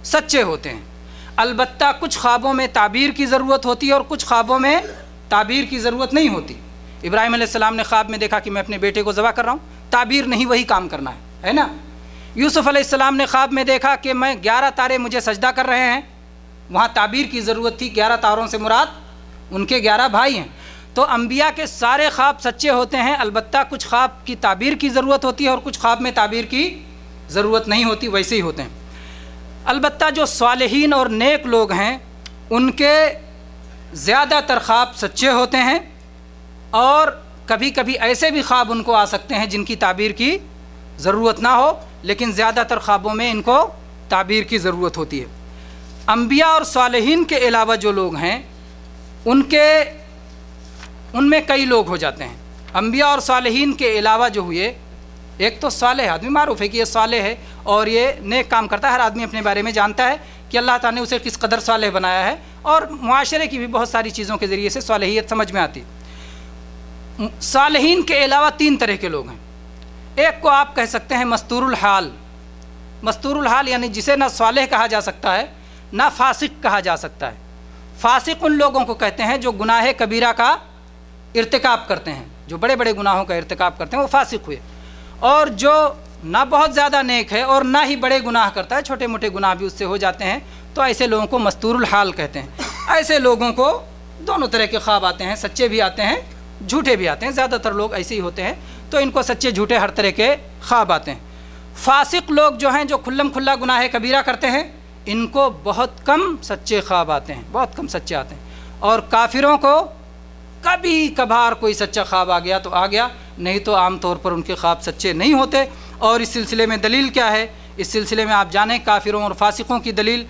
سچے ہوتے ہیں، البتہ کچھ خوابوں میں تعبیر کی ضرورت ہوتی ہے اور کچھ خوابوں میں تعبیر کی ضرورت نہیں ہوتی۔ ابراہیم علیہ السلام نے خواب میں دیکھا کہ میں اپنے بیٹے کو ذبح کر رہا ہوں، تعبیر نہیں، وہی کام کرنا ہے نا۔ یوسف علیہ السلام نے خواب میں دیکھا کہ میں 11 تارے مجھے سجدہ کر رہے ہیں، وہاں تعبیر کی ضرورت تھی، 11 تاروں سے مراد ان کے 11 بھائی ہیں۔ تو انبیاء کے سارے خواب سچے ہوتے ہیں، البتہ کچھ خواب کی تعبیر کی ضرورت ہوتی ہے اور کچھ خواب میں تعبیر کی ضرورت نہیں ہوتی، ویسے ہی ہوتے ہیں۔ البتہ جو صالحین اور نیک لوگ ہیں ان کے زیادہ تر خواب سچے ہوتے ہیں، اور کبھی کبھی ایسے بھی خواب ان کو آ سکتے ہیں جن کی تعبیر کی ضرورت نہ ہو، لیکن زیادہ تر خوابوں میں ان کو تعبیر کی ضرورت ہوتی ہے۔ انبیاء اور صالحین کے علاوہ جو لوگ ہیں ان میں کئی لوگ ہو جاتے ہیں۔ انبیاء اور صالحین کے علاوہ جو ہوئے، ایک تو صالح آدمی، معروف ہے کہ یہ صالح ہے اور یہ نیک کام کرتا ہے، ہر آدمی اپنے بارے میں جانتا ہے کہ اللہ تعالیٰ نے اسے کس قدر صالح بنایا ہے، اور معاشرے کی بھی بہت ساری چیزوں کے ذریعے سے صالحیت سمجھ میں آتی۔ صالحین کے علاوہ 3 طرح کے لوگ ہیں۔ ایک کو آپ کہہ سکتے ہیں مستور الحال۔ مستور الحال یعنی جسے نہ صالح کہا جا سکتا ہے نہ فاسق کہا جا سکتا ہے۔ فاسق ان لوگوں کو کہتے ہیں جو گناہ کبیرہ کا ارتکاب کرتے ہیں، جو بڑے بڑے گناہوں کا ارتکاب کرتے ہیں، وہ فاسق ہوئے۔ اور جو نہ بہت زیادہ نیک ہے اور نہ ہی بڑے گناہ کرتا ہے، چھوٹے موٹے گناہ بھی اس سے ہو جاتے ہیں، تو ایسے لوگوں کو مستور الحال کہتے ہیں۔ ایسے لوگوں کو دونوں طرح کے خواب آتے ہیں، سچے بھی آتے ہیں، جھوٹے بھی آتے ہیں، زیادہ تر لوگ ایسے ہی ہوتے ہیں، تو ان کو سچے جھوٹے ہر طرح کے خواب آتے ہیں۔ فاسق لوگ جو ہیں، جو کھلم کھلا گناہ کبیرہ کرتے ہیں، ان کو بہت کم سچے خواب آتے ہیں، بہت کم سچے آتے ہیں۔ اور کافروں کو کبھی کبھار کوئی سچا خواب آ گیا تو آ گیا، نہیں تو عام طور پر ان کے خواب سچے نہیں ہوتے۔ اور اس سلسلے میں دلیل کیا ہے؟ اس سلسلے میں آپ جانیں کافروں اور فاسقوں کی دلیل،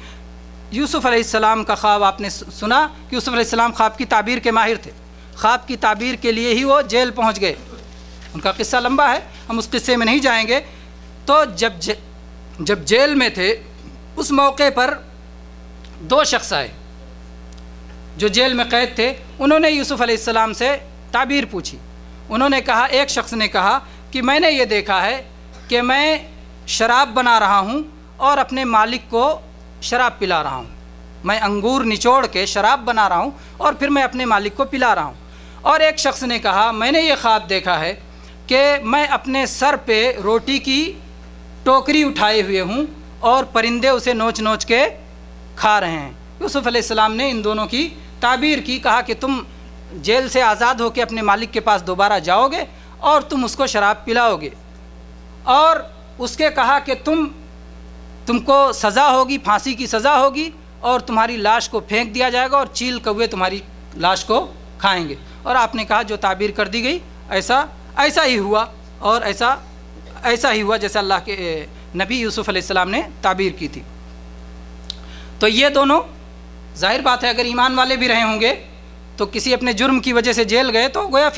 یوسف علیہ السلام کا خواب آپ نے سنا کہ یوسف علیہ السلام خواب کی تعبیر کے ماہر تھے، خواب کی تعبیر کے لیے ہی وہ جیل پہنچ گئے۔ ان کا قصہ لمبا ہے، ہم اس قصے میں نہیں جائیں گے۔ تو جب جیل میں تھے، اس موقع پر 2 شخص آئے جو جیل میں قید تھے، انہوں نے یوسف علیہ السلام سے تعبیر پوچھی۔ انہوں نے کہا، ایک شخص نے کہا کہ میں نے یہ دیکھا ہے کہ میں شراب بنا رہا ہوں اور اپنے مالک کو شراب پلا رہا ہوں، میں انگور نچوڑ کے شراب بنا رہا ہوں اور پھر میں اپنے مالک کو پلا رہا ہوں۔ اور ایک شخص نے کہا، میں نے یہ خواب دیکھا ہے کہ میں اپنے سر پہ روٹی کی ٹوکری اٹھائے ہوئے ہوں اور پرندے اسے نوچ نوچ کے کھا رہے ہیں۔ یوسف علیہ السلام نے ان دونوں کی تعبیر کی، کہا کہ تم جیل سے آزاد ہو کے اپنے مالک کے پاس دوبارہ جاؤ گے اور تم اس کو شراب پلاؤ گے، اور اس کے کہا کہ تم کو سزا ہوگی، پھانسی کی سزا ہوگی، اور تمہاری لاش کو پھینک دیا جائے گا اور چیل کوے تمہاری لاش کو کھائیں گے۔ اور آپ نے کہا جو تعبیر کر دی گئی ایسا ہی ہوا، اور ایسا ہی ہوا جیسے اللہ کے نبی یوسف علیہ السلام نے تعبیر کی تھی۔ تو یہ دونوں ظاہر بات ہے اگر ایمان والے بھی رہے ہوں گے تو کسی اپنے جرم کی وجہ سے جیل گئے تو گویا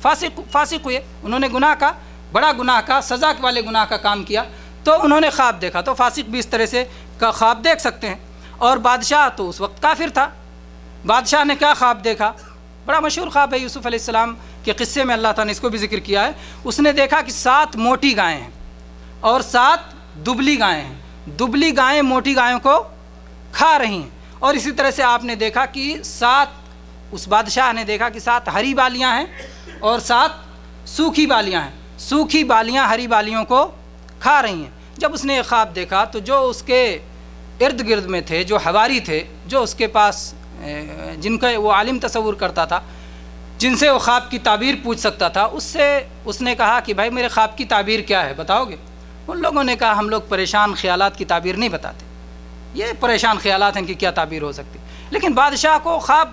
فاسق ہوئے، انہوں نے گناہ کا، بڑا گناہ کا، سزا والے گناہ کا کام کیا، تو انہوں نے خواب دیکھا۔ تو فاسق بھی اس طرح سے کا خواب دیکھ سکتے ہیں۔ اور بادشاہ تو اس وقت کافر تھا، بادشاہ نے کیا خواب دیکھا؟ بڑا مشہور خواب ہے یوسف علیہ السلام کے قصے میں، اللہ تعالیٰ نے اس کو بھی ذکر کیا ہے۔ اس نے دیکھا کہ 7 موٹی گائیں ہیں اور 7 دبلی گائیں ہیں، دبلی گائیں موٹی گایوں کو کھا رہی ہیں۔ اور اسی طرح سے آپ نے دیکھا کہ 7 اس بادشاہ نے دیکھا کہ 7 ہری بالیاں ہیں اور 7 سوکھی بالیاں ہیں، سوکھی بالیاں ہری بالیوں کو کھا رہی ہیں۔ جب اس نے یہ خواب دیکھا تو جو اس کے ارد گرد میں تھے، جو حواری تھے، جو اس کے پاس جن کا وہ عالم تصور کرتا تھا، جن سے وہ خواب کی تعبیر پوچھ سکتا تھا، اس نے کہا کہ بھائی میرے خواب کی تعبیر کیا ہے، بتاؤ گے؟ ان لوگوں نے کہا ہم لوگ پریشان خیالات کی تعبیر نہیں بتاتے، یہ پریشان خیالات ہیں کہ کیا تعبیر ہو سکتی۔ لیکن بادشاہ کو خواب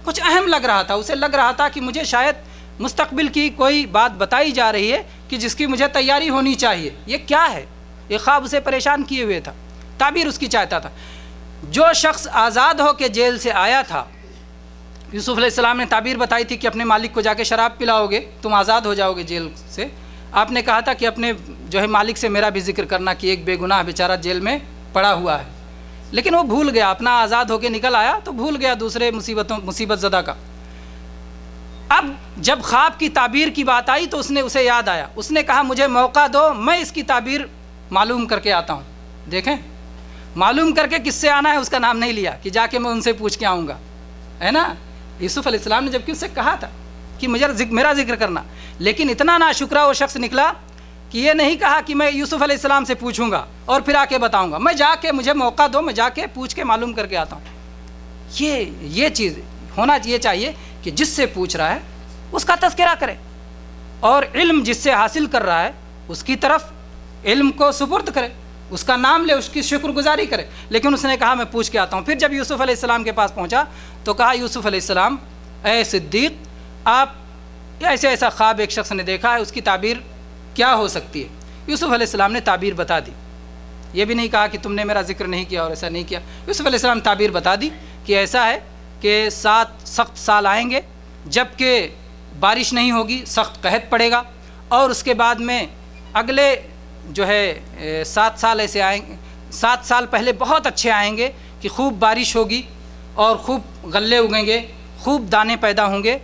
کچھ اہم لگ رہا تھا، اسے لگ رہا تھا کہ مجھے شاید مستقبل کی کوئی بات بتائی جا رہی ہے کہ جس کی مجھے تیاری ہونی چاہیے، یہ کیا ہے؟ یہ خواب اسے پریشان کیے ہوئے تھا، تعبیر اس کی چاہتا تھا۔ جو شخص آزاد ہو کے جیل سے آیا تھا، یوسف علیہ السلام نے تعبیر بتائی تھی کہ اپنے مالک کو جا کے شراب پلاؤ گے، تم آزاد ہو جاؤ گے جیل سے۔ آپ نے کہا تھا کہ اپنے جو ہے مالک سے میرا بھی ذکر کرنا کہ ایک بے گناہ بیچارہ جیل میں پڑا ہوا ہے، لیکن وہ بھول گیا، اپنا آزاد ہو کے نکل آیا تو بھول گیا دوسرے مصیبت زدہ کا۔ اب جب خواب کی تعبیر کی بات آئی تو اس نے اسے یاد آیا، اس نے کہا مجھے موقع دو، میں اس کی تعبیر معلوم کر کے آتا ہوں۔ دیکھیں، معلوم کر کے کس سے آنا ہے اس کا نام نہیں لیا کہ جا کے میں ان سے پوچھ کے آؤں گا، ہے نا؟ یوسف علیہ السلام نے جبکہ اس سے کہا تھا کہ میرا ذکر کرنا، لیکن اتنا ناشکرا وہ شخص نکلا کہ یہ نہیں کہا کہ میں یوسف علیہ السلام سے پوچھوں گا اور پھر آ کے بتاؤں گا، میں جا کے، مجھے موقع دو، میں جا کے پوچھ کے معلوم کر کے آتا ہوں۔ یہ چیز ہونا یہ چاہیے کہ جس سے پوچھ رہا ہے اس کا تذکرہ کرے، اور علم جس سے حاصل کر رہا ہے اس کی طرف علم کو سپرد کرے، اس کا نام لے، اس کی شکر گزاری کرے۔ لیکن اس نے کہا میں پوچھ کے آتا ہوں۔ پھر جب یوسف علیہ السلام کے پاس پہنچا تو کہا یوسف علیہ السلام اے صدیق، آپ ایسا خواب ایک شخص نے دیکھا ہے، اس کی تعبیر کیا ہو سکتی ہے؟ یوسف علیہ السلام نے تعبیر بتا دی، یہ بھی نہیں کہا کہ تم نے میرا ذکر نہیں کیا اور ایسا نہیں کیا۔ یوسف علیہ السلام تعبیر بتا دی کہ ایسا ہے کہ 7 سخت سال آئیں گے جب کہ بارش نہیں ہوگی، سخت قحط پڑے گا، اور اس کے بعد میں اگلے جو ہے 7 سال ایسے آئیں گے، 7 سال پہلے بہت اچھے آئیں گے کہ خوب بارش ہوگی اور خوب غلے اگیں گے، خوب دانے پیدا ہوں گے۔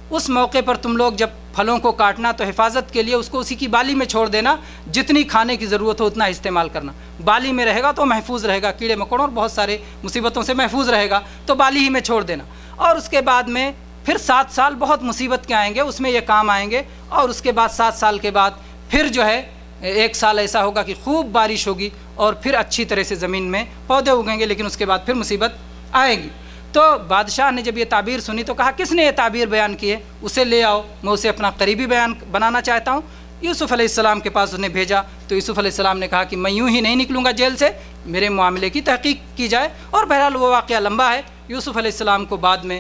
اس موقع پر تم لوگ جب پھلوں کو کاٹنا تو حفاظت کے لیے اس کو اسی کی بالی میں چھوڑ دینا، جتنی کھانے کی ضرورت ہو اتنا استعمال کرنا۔ بالی میں رہے گا تو محفوظ رہے گا، کیڑے مکوڑوں اور بہت سارے مصیبتوں سے محفوظ رہے گا، تو بالی ہی میں چھوڑ دینا۔ اور اس کے بعد میں پھر 7 سال بہت مصیبت کے آئیں گے، اس میں یہ کام آئیں گے، اور اس کے بعد 7 سال کے بعد پھر جو ہے 1 سال ایسا ہوگا کہ خوب بارش ہوگی اور پھر اچھی طرح سے زمین میں پودے اگیں گے، لیکن اس کے بعد پھر مصیبت آئے گی۔ تو بادشاہ نے جب یہ تعبیر سنی تو کہا کس نے یہ تعبیر بیان کی ہے؟ اسے لے آؤ، میں اسے اپنا قریبی بنانا چاہتا ہوں۔ یوسف علیہ السلام کے پاس انہیں بھیجا تو یوسف علیہ السلام نے کہا کہ میں یوں ہی نہیں نکلوں گا جیل سے، میرے معاملے کی تحقیق کی جائے۔ اور بہرحال وہ واقعہ لمبا ہے۔ یوسف علیہ السلام کو بعد میں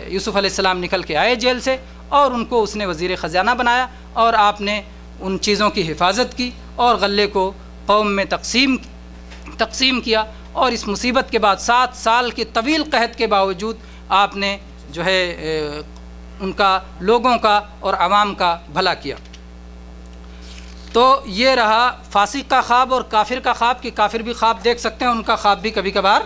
یوسف علیہ السلام نکل کے آئے جیل سے، اور ان کو اس نے وزیر خزانہ بنایا، اور آپ نے ان چیزوں کی حفاظت کی اور غلے کو قوم میں تقسیم کیا، اور اس مصیبت کے بعد 7 سال کے طویل قحط کے باوجود آپ نے جو ہے ان کا، لوگوں کا اور عوام کا بھلا کیا۔ تو یہ رہا فاسق کا خواب اور کافر کا خواب، کہ کافر بھی خواب دیکھ سکتے ہیں، ان کا خواب بھی کبھی کبھار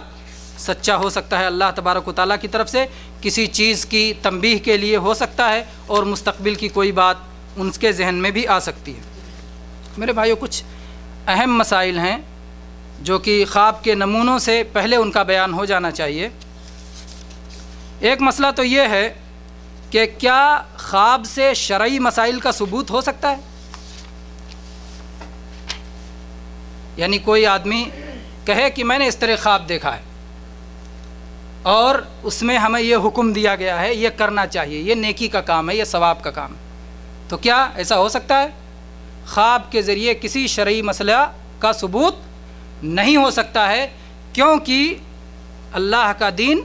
سچا ہو سکتا ہے، اللہ تبارک و تعالیٰ کی طرف سے کسی چیز کی تنبیہ کے لیے ہو سکتا ہے، اور مستقبل کی کوئی بات ان کے ذہن میں بھی آ سکتی ہے۔ میرے بھائیو، کچھ اہم مسائل ہیں جو کہ خواب کے نمونوں سے پہلے ان کا بیان ہو جانا چاہیے۔ ایک مسئلہ تو یہ ہے کہ کیا خواب سے شرعی مسائل کا ثبوت ہو سکتا ہے؟ یعنی کوئی آدمی کہے کہ میں نے اس طرح خواب دیکھا ہے اور اس میں ہمیں یہ حکم دیا گیا ہے، یہ کرنا چاہیے، یہ نیکی کا کام ہے، یہ ثواب کا کام ہے، تو کیا ایسا ہو سکتا ہے؟ خواب کے ذریعے کسی شرعی مسئلہ کا ثبوت نہیں ہو سکتا ہے، کیونکہ اللہ کا دین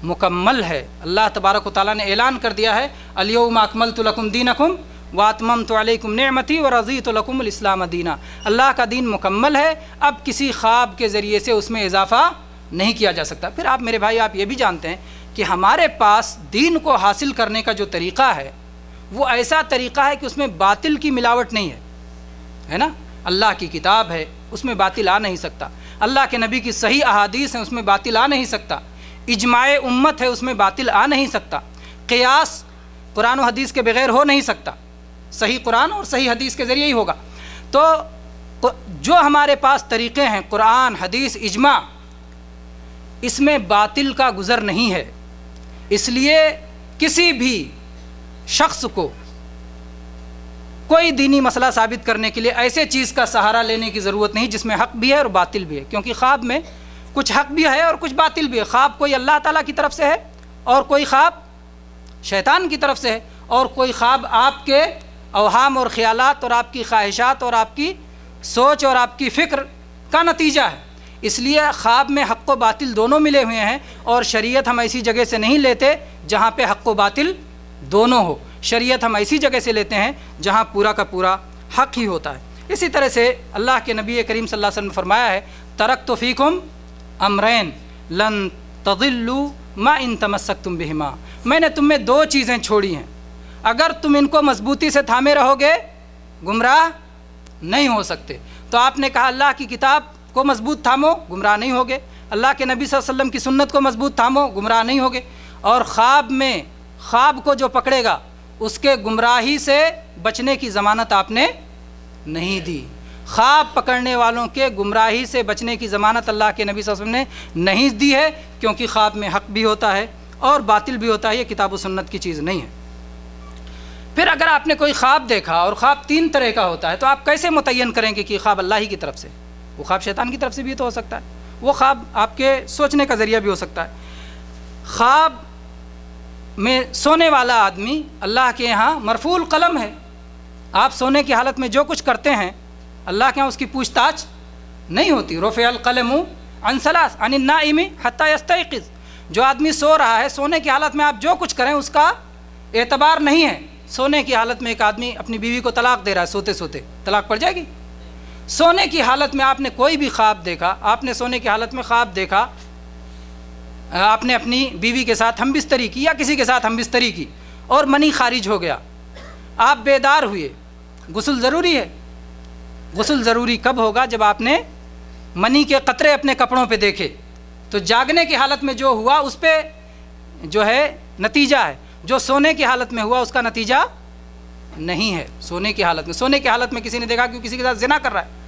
مکمل ہے۔ اللہ تبارک و تعالیٰ نے اعلان کر دیا ہے الیوم اکملت لکم دینکم واتممت علیکم نعمتی ورضیت لکم الاسلام دینا۔ اللہ کا دین مکمل ہے، اب کسی خواب کے ذریعے سے اس میں اضافہ نہیں کیا جا سکتا۔ پھر آپ میرے بھائی، آپ یہ بھی جانتے ہیں کہ ہمارے پاس دین کو حاصل کرنے کا جو طریقہ ہے وہ ایسا طریقہ ہے کہ اس میں باطل کی ملاوٹ نہیں ہے نا؟ اللہ کی کتاب ہے، اس میں باطل آ نہیں سکتا، اللہ کے نبی کی صحیح احادیث ہیں، اس میں باطل آ نہیں سکتا، اجماع امت ہے، اس میں باطل آ نہیں سکتا، قیاس قرآن و حدیث کے بغیر ہو نہیں سکتا، صحیح قرآن اور صحیح حدیث کے ذریعے ہی ہوگا۔ تو جو ہمارے پاس طریقے ہیں قرآن، حدیث، اجماع، اس میں باطل کا گزر نہیں ہے۔ اس لیے کسی بھی شخص کو کوئی دینی مسئلہ ثابت کرنے کے لیے ایسے چیز کا سہارا لینے کی ضرورت نہیں جس میں حق بھی ہے اور باطل بھی ہے، کیونکہ خواب میں کچھ حق بھی ہے اور کچھ باطل بھی ہے۔ خواب کوئی اللہ تعالیٰ کی طرف سے ہے اور کوئی خواب شیطان کی طرف سے ہے، اور کوئی خواب آپ کے اوہام اور خیالات اور آپ کی خواہشات اور آپ کی سوچ اور آپ کی فکر کا نتیجہ ہے۔ اس لیے خواب میں حق و باطل دونوں ملے ہوئے ہیں، اور شریعت ہم ایسی جگہ سے نہیں لیتے جہاں پہ حق و باطل دونوں ہو، شریعت ہم ایسی جگہ سے لیتے ہیں جہاں پورا کا پورا حق ہی ہوتا ہے۔ اسی طرح سے اللہ کے نبی کریم صلی اللہ علیہ وسلم نے فرمایا ہے ترکت فیکم امرین لن تضلوا ما ان تمسکتم بہما، میں نے تم میں 2 چیزیں چھوڑی ہیں، اگر تم ان کو مضبوطی سے تھامے رہو گے گمراہ نہیں ہو سکتے۔ تو آپ نے کہا اللہ کی کتاب کو مضبوط تھامو، گمراہ نہیں ہوگے، اللہ کے نبی صلی اللہ علیہ وسلم کی سنت کو مضبوط تھامو، گمراہ نہیں ہوگے، اور خواب میں خواب کو جو پکڑے گا اس کے گمراہی سے بچنے کی ضمانت آپ نے نہیں دی۔ خواب پکڑنے والوں کے گمراہی سے بچنے کی ضمانت اللہ کے نبی صلی اللہ علیہ وسلم نے نہیں دی ہے، کیونکہ خواب میں حق بھی ہوتا ہے اور باطل بھی ہوتا ہے، یہ کتاب و سنت کی چیز نہیں ہے۔ پھر اگر آپ نے کوئی خواب دیکھا اور خواب 3 طرح کا ہوتا ہے تو آپ کیسے متعین کریں گے کہ خواب اللہ ہی کی طرف سے؟ وہ خواب شیطان کی طرف سے بھی تو ہو سکتا ہے، وہ خواب آپ کے سوچنے کا ذریعہ بھی ہو سکتا ہے۔ خواب میں سونے والا آدمی اللہ کے یہاں مرفوع القلم ہے. آپ سونے کی حالت میں جو کچھ کرتے ہیں اللہ کے یہاں اس کی پوچھ تاچھ نہیں ہوتی. رفع القلم عن ثلاث عن النائم حتی یستیقظ. جو آدمی سو رہا ہے سونے کی حالت میں آپ جو کچھ کریں اس کا اعتبار نہیں ہے. سونے کی حالت میں ایک آدمی اپنی بیوی کو طلاق دے رہا ہے سوتے سوتے، طلاق پڑ جائے گی؟ سونے کی حالت میں آپ نے کوئی بھی خواب دیکھا، آپ نے سونے کی حالت میں خواب دیکھا، آپ نے اپنی بیوی کے ساتھ ہم بستری کی یا کسی کے ساتھ ہم بستری کی اور منی خارج ہو گیا، آپ بیدار ہوئے، غسل ضروری ہے. غسل ضروری کب ہوگا؟ جب آپ نے منی کے قطرے اپنے کپڑوں پہ دیکھے. تو جاگنے کی حالت میں جو ہوا اس پہ جو ہے نتیجہ ہے، جو سونے کی حالت میں ہوا اس کا نتیجہ نہیں ہے. سونے کی حالت میں کسی نے دیکھا کہ کسی کے ساتھ زنا کر رہا ہے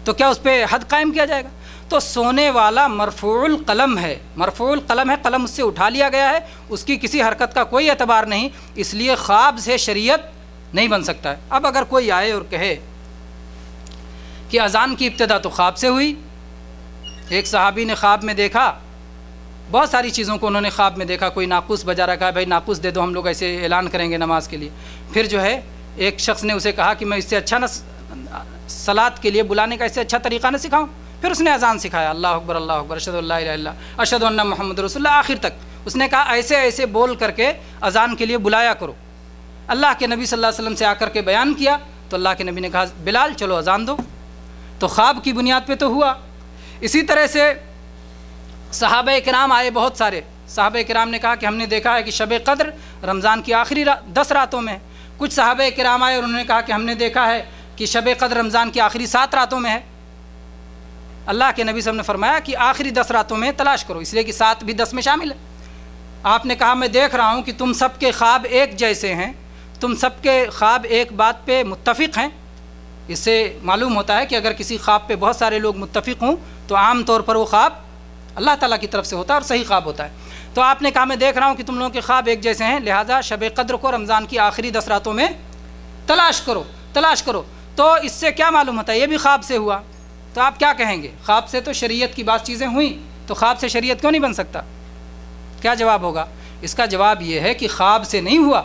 تو کیا اس پہ حد قائم کیا جائے گا؟ تو سونے والا مرفوع القلم ہے، مرفوع القلم ہے، قلم اس سے اٹھا لیا گیا ہے، اس کی کسی حرکت کا کوئی اعتبار نہیں، اس لیے خواب سے شریعت نہیں بن سکتا ہے. اب اگر کوئی آئے اور کہے کہ اذان کی ابتدا تو خواب سے ہوئی، ایک صحابی نے خواب میں دیکھا، بہت ساری چیزوں کو انہوں نے خواب میں دیکھا، کوئی ناقوس بجا رکھا ہے، بھائی ناقوس دے دو ہم لوگ ایسے اعلان کریں گے نماز کے لیے. پھر جو ہے ایک شخص نے اسے کہا کہ میں اس سے اچھا نہ صلاۃ کے لیے بلانے کا اس سے اچھا طریقہ نہ سکھاؤں. پھر اس نے اذان سکھایا، اللہ اکبر اللہ اکبر، اشہد ان لا الہ الا اللہ اشہد ان محمد رسول اللہ، آخر تک اس نے کہا ایسے ایسے بول کر کے اذان کے لیے بلایا کرو. اللہ کے نبی صلی اللہ علیہ وسلم سے آ کر کے بیان کیا تو اللہ کے نبی نے کہا بلال چلو اذان دو. تو خواب کی بنیاد پہ تو ہوا. اسی طرح سے صحابہ کرام آئے، بہت سارے صحابہ کرام نے کہا کہ ہم نے دیکھا ہے کہ شب قدر رمضان کی آخری 10 راتوں میں ہے. کچھ صحابہ کرام آئے اور انہوں نے کہا کہ ہم نے دیکھا ہے کہ شب قدر رمضان کی آخری 7 راتوں میں ہے. اللہ کے نبی صلی اللہ علیہ وسلم نے فرمایا کہ آخری 10 راتوں میں تلاش کرو، اس لیے کہ 7 بھی 10 میں شامل ہے. آپ نے کہا میں دیکھ رہا ہوں کہ تم سب کے خواب ایک جیسے ہیں، تم سب کے خواب ایک بات پہ متفق ہیں. اس سے معلوم ہوتا ہے کہ اگر کسی خواب پہ بہت سارے لوگ متفق ہوں تو عام طور پر وہ خواب اللہ تعالیٰ کی طرف سے ہوتا ہے اور صحیح خواب ہوتا ہے. تو آپ نے کہا میں دیکھ رہا ہوں کہ تم لوگوں کے خواب ایک جیسے ہیں، لہٰذا شب قدر کو رمضان کی آخری 10 راتوں میں تلاش کرو. تو اس سے کیا معلوم ہوتا ہے؟ یہ بھی خواب سے ہوا. تو آپ کیا کہیں گے؟ خواب سے تو شریعت کی بعض چیزیں ہوئیں، تو خواب سے شریعت کیوں نہیں بن سکتا؟ کیا جواب ہوگا؟ اس کا جواب یہ ہے کہ خواب سے نہیں ہوا.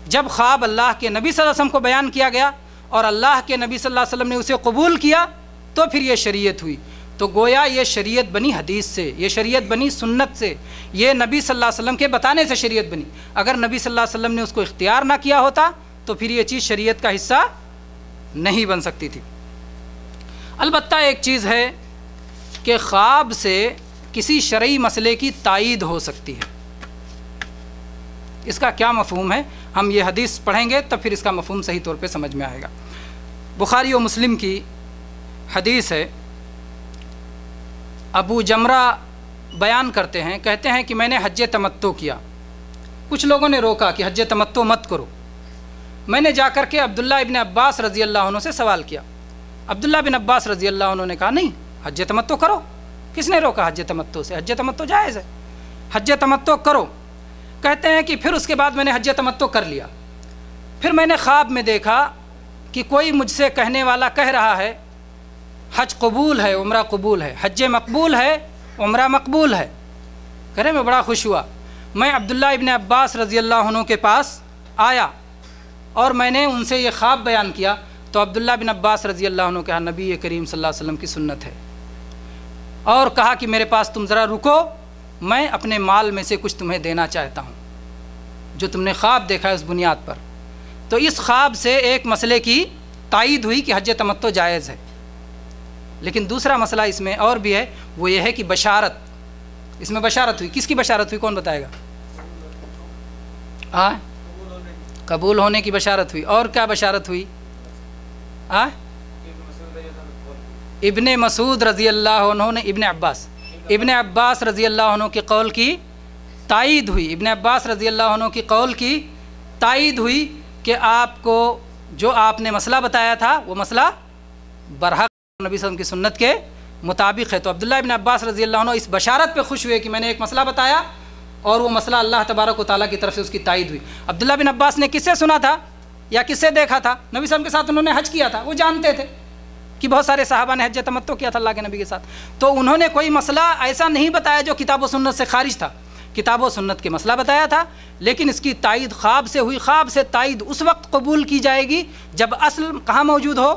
جب خواب اللہ کے نبی صلی اللہ علیہ وسلم کو بیان کیا گیا اور اللہ کے نبی صلی اللہ علیہ وسلم نے اسے قبول کیا تو پھر یہ شریعت ہوئی. تو گویا یہ شریعت بنی حدیث سے، یہ شریعت بنی سنت سے، یہ نبی صلی اللہ علیہ وسلم کے بتانے سے شریعت بنی. اگر نبی صلی اللہ علیہ وسلم نے اس کو اختیار نہ کیا ہوتا تو پھر یہ چیز شریعت کا حصہ نہیں بن سکتی تھی. البتہ ایک چیز ہے کہ خواب سے کسی شرعی مسئلے کی تائید ہو سکتی ہے. اس کا کیا مفہوم ہے؟ ہم یہ حدیث پڑھیں گے تب پھر اس کا مفہوم صحیح طور پہ سمجھ میں آئے گا. بخاری و مسلم کی حدیث ہے، ابو جمرہ بیان کرتے ہیں، کہتے ہیں کہ میں نے حج تمتع کیا. کچھ لوگوں نے روکا کہ حج تمتع مت کرو. میں نے جا کر کے عبداللہ ابن عباس رضی اللہ عنہ سے سوال کیا. عبداللہ بن عباس رضی اللہ عنہ نے کہا نہیں، حج تمتع کرو. کس نے روکا حج تمتع سے؟ حج تمتع جائز ہے، حج تمتع کرو. کہتے ہیں کہ پھر اس کے بعد میں نے حج تمتع کر لیا. پھر میں نے خواب میں دیکھا کہ کوئی مجھ سے کہنے والا کہہ رہا ہے حج قبول ہے، عمرہ قبول ہے، حج مقبول ہے، عمرہ مقبول ہے. کرے میں بڑا خوش ہوا. میں عبداللہ ابن عباس رضی اللہ عنہ کے پاس آیا اور میں نے ان سے یہ خواب بیان کیا تو عبداللہ بن عباس رضی اللہ عنہ کہا نبی کریم صلی اللہ علیہ وسلم کی سنت ہے، اور کہا کہ میرے پاس تم ذرا رکو، میں اپنے مال میں سے کچھ تمہیں دینا چاہتا ہوں جو تم نے خواب دیکھا ہے اس بنیاد پر. تو اس خواب سے ایک مسئلے کی تائید ہوئی کہ حج تمتع جائز ہے. لیکن دوسرا مسئلہ اس میں اور بھی ہے، وہ یہ ہے کہ بشارت، اس میں بشارت ہوئی. کس کی بشارت ہوئی؟ کون بتائے گا؟ قبول ہونے کی بشارت ہوئی. اور کیا بشارت ہوئی؟ ابن مسعود رضی اللہ عنہ نے ابن عباس رضی اللہ عنہ کے قول کی تائید ہوئی. ابن عباس رضی اللہ عنہ کی قول کی تائید ہوئی کہ آپ کو جو آپ نے مسئلہ بتایا تھا وہ مسئلہ برحق نبی صلی اللہ علیہ وسلم کی سنت کے مطابق ہے. تو عبداللہ ابن عباس رضی اللہ عنہ اس بشارت پہ خوش ہوئے کہ میں نے ایک مسئلہ بتایا اور وہ مسئلہ اللہ تبارک و تعالیٰ کی طرف سے اس کی تائید ہوئی. عبداللہ بن عباس نے کس سے سنا تھا یا کس سے دیکھا تھا؟ نبی صلی اللہ علیہ وسلم کے ساتھ انہوں نے حج کیا تھا، وہ جانتے تھے کہ بہت سارے صحابہ نے حج تمتع کیا تھا اللہ کے نبی کے ساتھ. تو انہوں نے کوئی مسئلہ ایسا نہیں بتایا جو کتاب و سنت سے خارج تھا. کتاب و سنت کے مسئلہ بتایا تھا، لیکن اس کی تائید خواب سے ہوئی۔ خواب سے تائید اس وقت قبول کی جائے گی جب اصل کہاں موجود ہو؟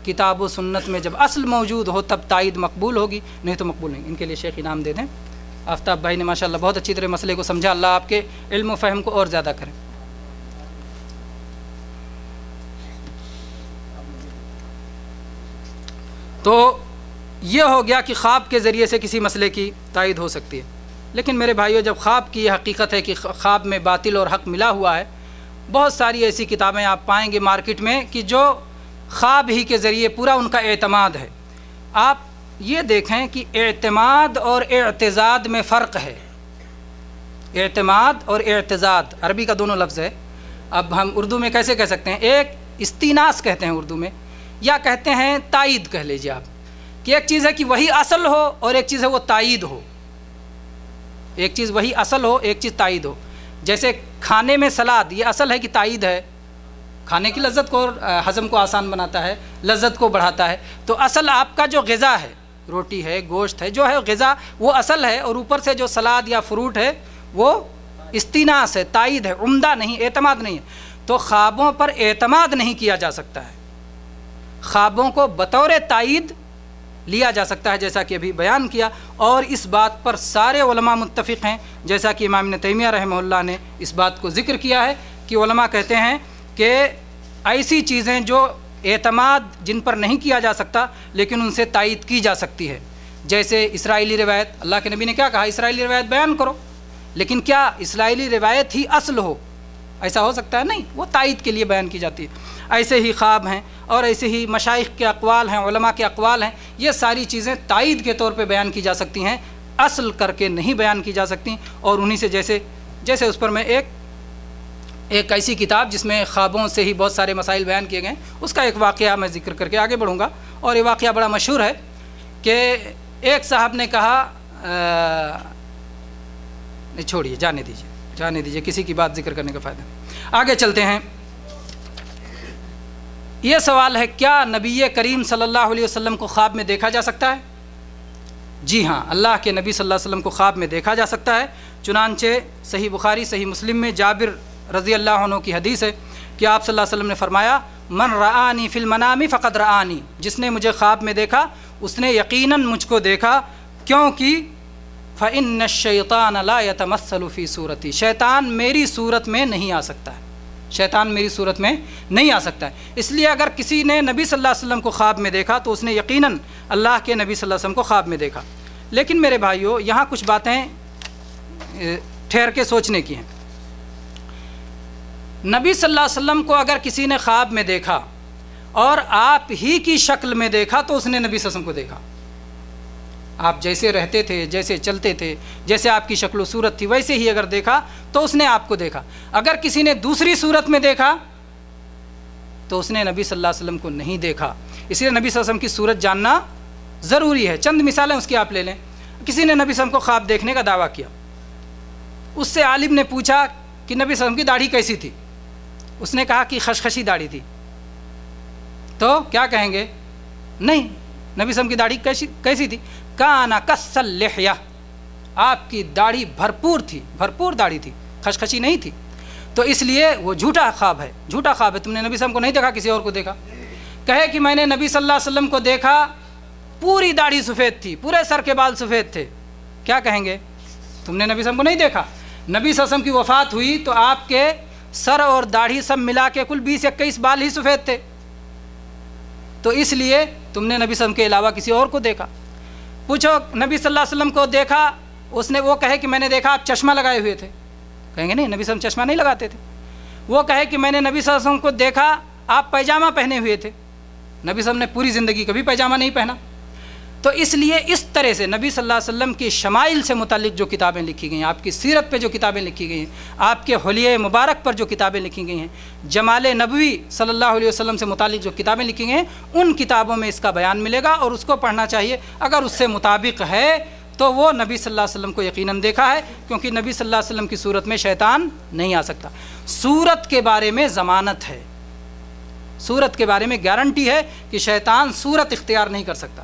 کتاب و سنت میں۔ جب اصل موجود ہو تب تائید مقبول ہوگی، نہیں تو مقبول نہیں۔ ان کے لیے شیخ انعام دے دیں۔ آفتاب بھائی نے ماشاءاللہ بہت اچھی طرح مسئلے کو سمجھا، اللہ آپ کے علم و فہم کو اور زیادہ کریں۔ تو یہ ہو گیا کہ خواب کے ذریعے سے کسی مسئلے کی تائید ہو سکتی ہے۔ لیکن میرے بھائیو، جب خواب کی یہ حقیقت ہے کہ خواب میں باطل اور حق ملا ہوا ہے، بہت ساری ایسی کتابیں آپ پائیں گے مارکیٹ میں کہ جو خواب ہی کے ذریعے پورا ان کا اعتماد ہے۔ آپ یہ دیکھیں کہ اعتماد اور اعتزاد میں فرق ہے۔ اعتماد اور اعتزاد عربی کا دونوں لفظ ہے۔ اب ہم اردو میں کیسے کہہ سکتے ہیں؟ ایک استیناس کہتے ہیں اردو میں، یا کہتے ہیں تائید کہہ لیجیے آپ، کہ ایک چیز ہے کہ وہی اصل ہو اور ایک چیز ہے وہ تائید ہو۔ ایک چیز وہی اصل ہو، ایک چیز تائید ہو۔ جیسے کھانے میں سلاد، یہ اصل ہے کہ تائید ہے؟ کھانے کی لذت کو اور ہضم کو آسان بناتا ہے، لذت کو بڑھاتا ہے۔ تو اصل آپ کا جو غذا ہے، روٹی ہے، گوشت ہے، جو ہے غذا وہ اصل ہے، اور اوپر سے جو سلاد یا فروٹ ہے وہ استیناس ہے، تائید ہے، عمدہ نہیں، اعتماد نہیں ہے۔ تو خوابوں پر اعتماد نہیں کیا جا سکتا ہے، خوابوں کو بطور تائید لیا جا سکتا ہے، جیسا کہ ابھی بیان کیا۔ اور اس بات پر سارے علماء متفق ہیں، جیسا کہ امام ابن تیمیہ رحمہ اللہ نے اس بات کو ذکر کیا ہے کہ علماء کہتے ہیں کہ ایسی چیزیں جو اعتماد جن پر نہیں کیا جا سکتا لیکن ان سے تائید کی جا سکتی ہے، جیسے اسرائیلی روایت۔ اللہ کے نبی نے کیا کہا؟ اسرائیلی روایت بیان کرو، لیکن کیا اسرائیلی روایت ہی اصل ہو؟ ایسا ہو سکتا ہے؟ نہیں، وہ تائید کے لیے بیان کی جاتی ہے۔ ایسے ہی خواب ہیں، اور ایسے ہی مشائخ کے اقوال ہیں، علماء کے اقوال ہیں، یہ ساری چیزیں تائید کے طور پہ بیان کی جا سکتی ہیں، اصل کر کے نہیں بیان کی جا سکتی۔ اور انہی سے جیسے اس پر میں ایک ایسی کتاب جس میں خوابوں سے ہی بہت سارے مسائل بیان کیے گئے ہیں، اس کا ایک واقعہ میں ذکر کر کے آگے بڑھوں گا۔ اور یہ واقعہ بڑا مشہور ہے کہ ایک صاحب نے کہا نہیں چھوڑیے، جانے دیجیے، کسی کی بات ذکر کرنے کا فائدہ نہیں۔ آگے چلتے ہیں۔ یہ سوال ہے، کیا نبی کریم صلی اللہ علیہ وسلم کو خواب میں دیکھا جا سکتا ہے؟ جی ہاں، اللہ کے نبی صلی اللہ علیہ وسلم کو خواب میں دیکھا جا سکتا ہے۔ چنانچہ صحیح بخاری صحیح مسلم میں جابر رضی اللہ عنہ کی حدیث ہے کہ آپ صلی اللہ علیہ وسلم نے فرمایا، من رآنی فی المنام فقد رآنی، جس نے مجھے خواب میں دیکھا اس نے یقیناً مجھ کو دیکھا، کیونکہ فإن الشیطان لا يتمثل فی صورتی، شیطان میری صورت میں نہیں آ سکتا ہے، شیطان میری صورت میں نہیں آ سکتا ہے۔ اس لیے اگر کسی نے نبی صلی اللہ علیہ وسلم کو خواب میں دیکھا تو اس نے یقیناً اللہ کے نبی صلی اللہ علیہ وسلم کو خواب میں دیکھا۔ لیکن میرے بھائیو، یہاں کچھ باتیں ٹھہر کے سوچنے کی ہیں۔ نبی صلی اللہ علیہ وسلم کو اگر کسی نے خواب میں دیکھا اور آپ ہی کی شکل میں دیکھا تو اس نے نبی صلی اللہ علیہ وسلم کو دیکھا۔ آپ جیسے رہتے تھے، جیسے چلتے تھے، جیسے آپ کی شکل و صورت تھی، ویسے ہی اگر دیکھا تو اس نے آپ کو دیکھا۔ اگر کسی نے دوسری صورت میں دیکھا تو اس نے نبی صلی اللہ علیہ وسلم کو نہیں دیکھا۔ اس لیے نبی صلی اللہ علیہ وسلم کی صورت جاننا ضروری ہے۔ چند مثالیں اس کی آپ لے لیں۔ کسی نے نبی صلی اللہ علیہ وسلم کو خواب دیکھنے کا دعویٰ کیا، اس سے عالم نے پوچھا کہ نبی صلی اللہ علیہ وسلم کی داڑھی کیسی تھی؟ اس نے کہا کہ خشخشی داڑھی تھی۔ تو کیا کہیں گے؟ نہیں، نبی صلی اللہ علیہ وسلم کی داڑھی کیسی تھی؟ کانا کس اللحیہ، آپ کی داڑھی بھرپور تھی، بھرپور داڑھی تھی، خشخشی نہیں تھی۔ تو اس لیے وہ جھوٹا خواب ہے، جھوٹا خواب ہے۔ تم نے نبی صلی اللہ علیہ وسلم کو نہیں دیکھا، کسی اور کو دیکھا۔ کہے کہ میں نے نبی صلی اللہ علیہ وسلم کو دیکھا، پوری داڑھی سفید تھی، پورے سر کے بال سفید تھے، کیا کہیں گے؟ تم نے نبی صلی اللہ علیہ وسلم کو نہیں دیکھا۔ نبی صلی اللہ علیہ وسلم کی وفات ہوئی تو آپ کے سر اور داڑھی سب ملا کے کل 20-21 بال ہی سفید تھے، تو اس لیے تم نے نبی صلی اللہ علیہ وسلم کے علاوہ کسی اور کو دیکھا۔ پوچھو نبی صلی اللہ علیہ وسلم کو دیکھا، اس نے وہ کہے کہ میں نے دیکھا آپ چشمہ لگائے ہوئے تھے، کہیں گے نہیں، نبی صلی اللہ علیہ وسلم چشمہ نہیں لگاتے تھے۔ وہ کہے کہ میں نے نبی صلی اللہ علیہ وسلم کو دیکھا آپ پیجامہ پہنے ہوئے تھے، نبی صلی اللہ علیہ وسلم نے پوری زندگی کبھی پیجامہ نہیں پہنا۔ تو اس لیے اس طرح سے نبی صلی اللہ علیہ وسلم کی شمائل سے متعلق جو کتابیں لکھی گئی ہیں، آپ کی سیرت پہ جو کتابیں لکھی گئی ہیں، آپ کے حلیہ مبارک پر جو کتابیں لکھی گئی ہیں، جمال نبوی صلی اللہ علیہ وسلم سے متعلق جو کتابیں لکھی گئی ہیں، ان کتابوں میں اس کا بیان ملے گا اور اس کو پڑھنا چاہیے۔ اگر اس سے مطابق ہے تو وہ نبی صلی اللہ علیہ وسلم کو یقیناً دیکھا ہے، کیونکہ نبی صلی اللہ علیہ وسلم کی صورت میں شیطان نہیں آ سکتا۔ صورت کے بارے میں ضمانت ہے، صورت کے بارے میں گارنٹی ہے کہ شیطان صورت اختیار نہیں کر سکتا،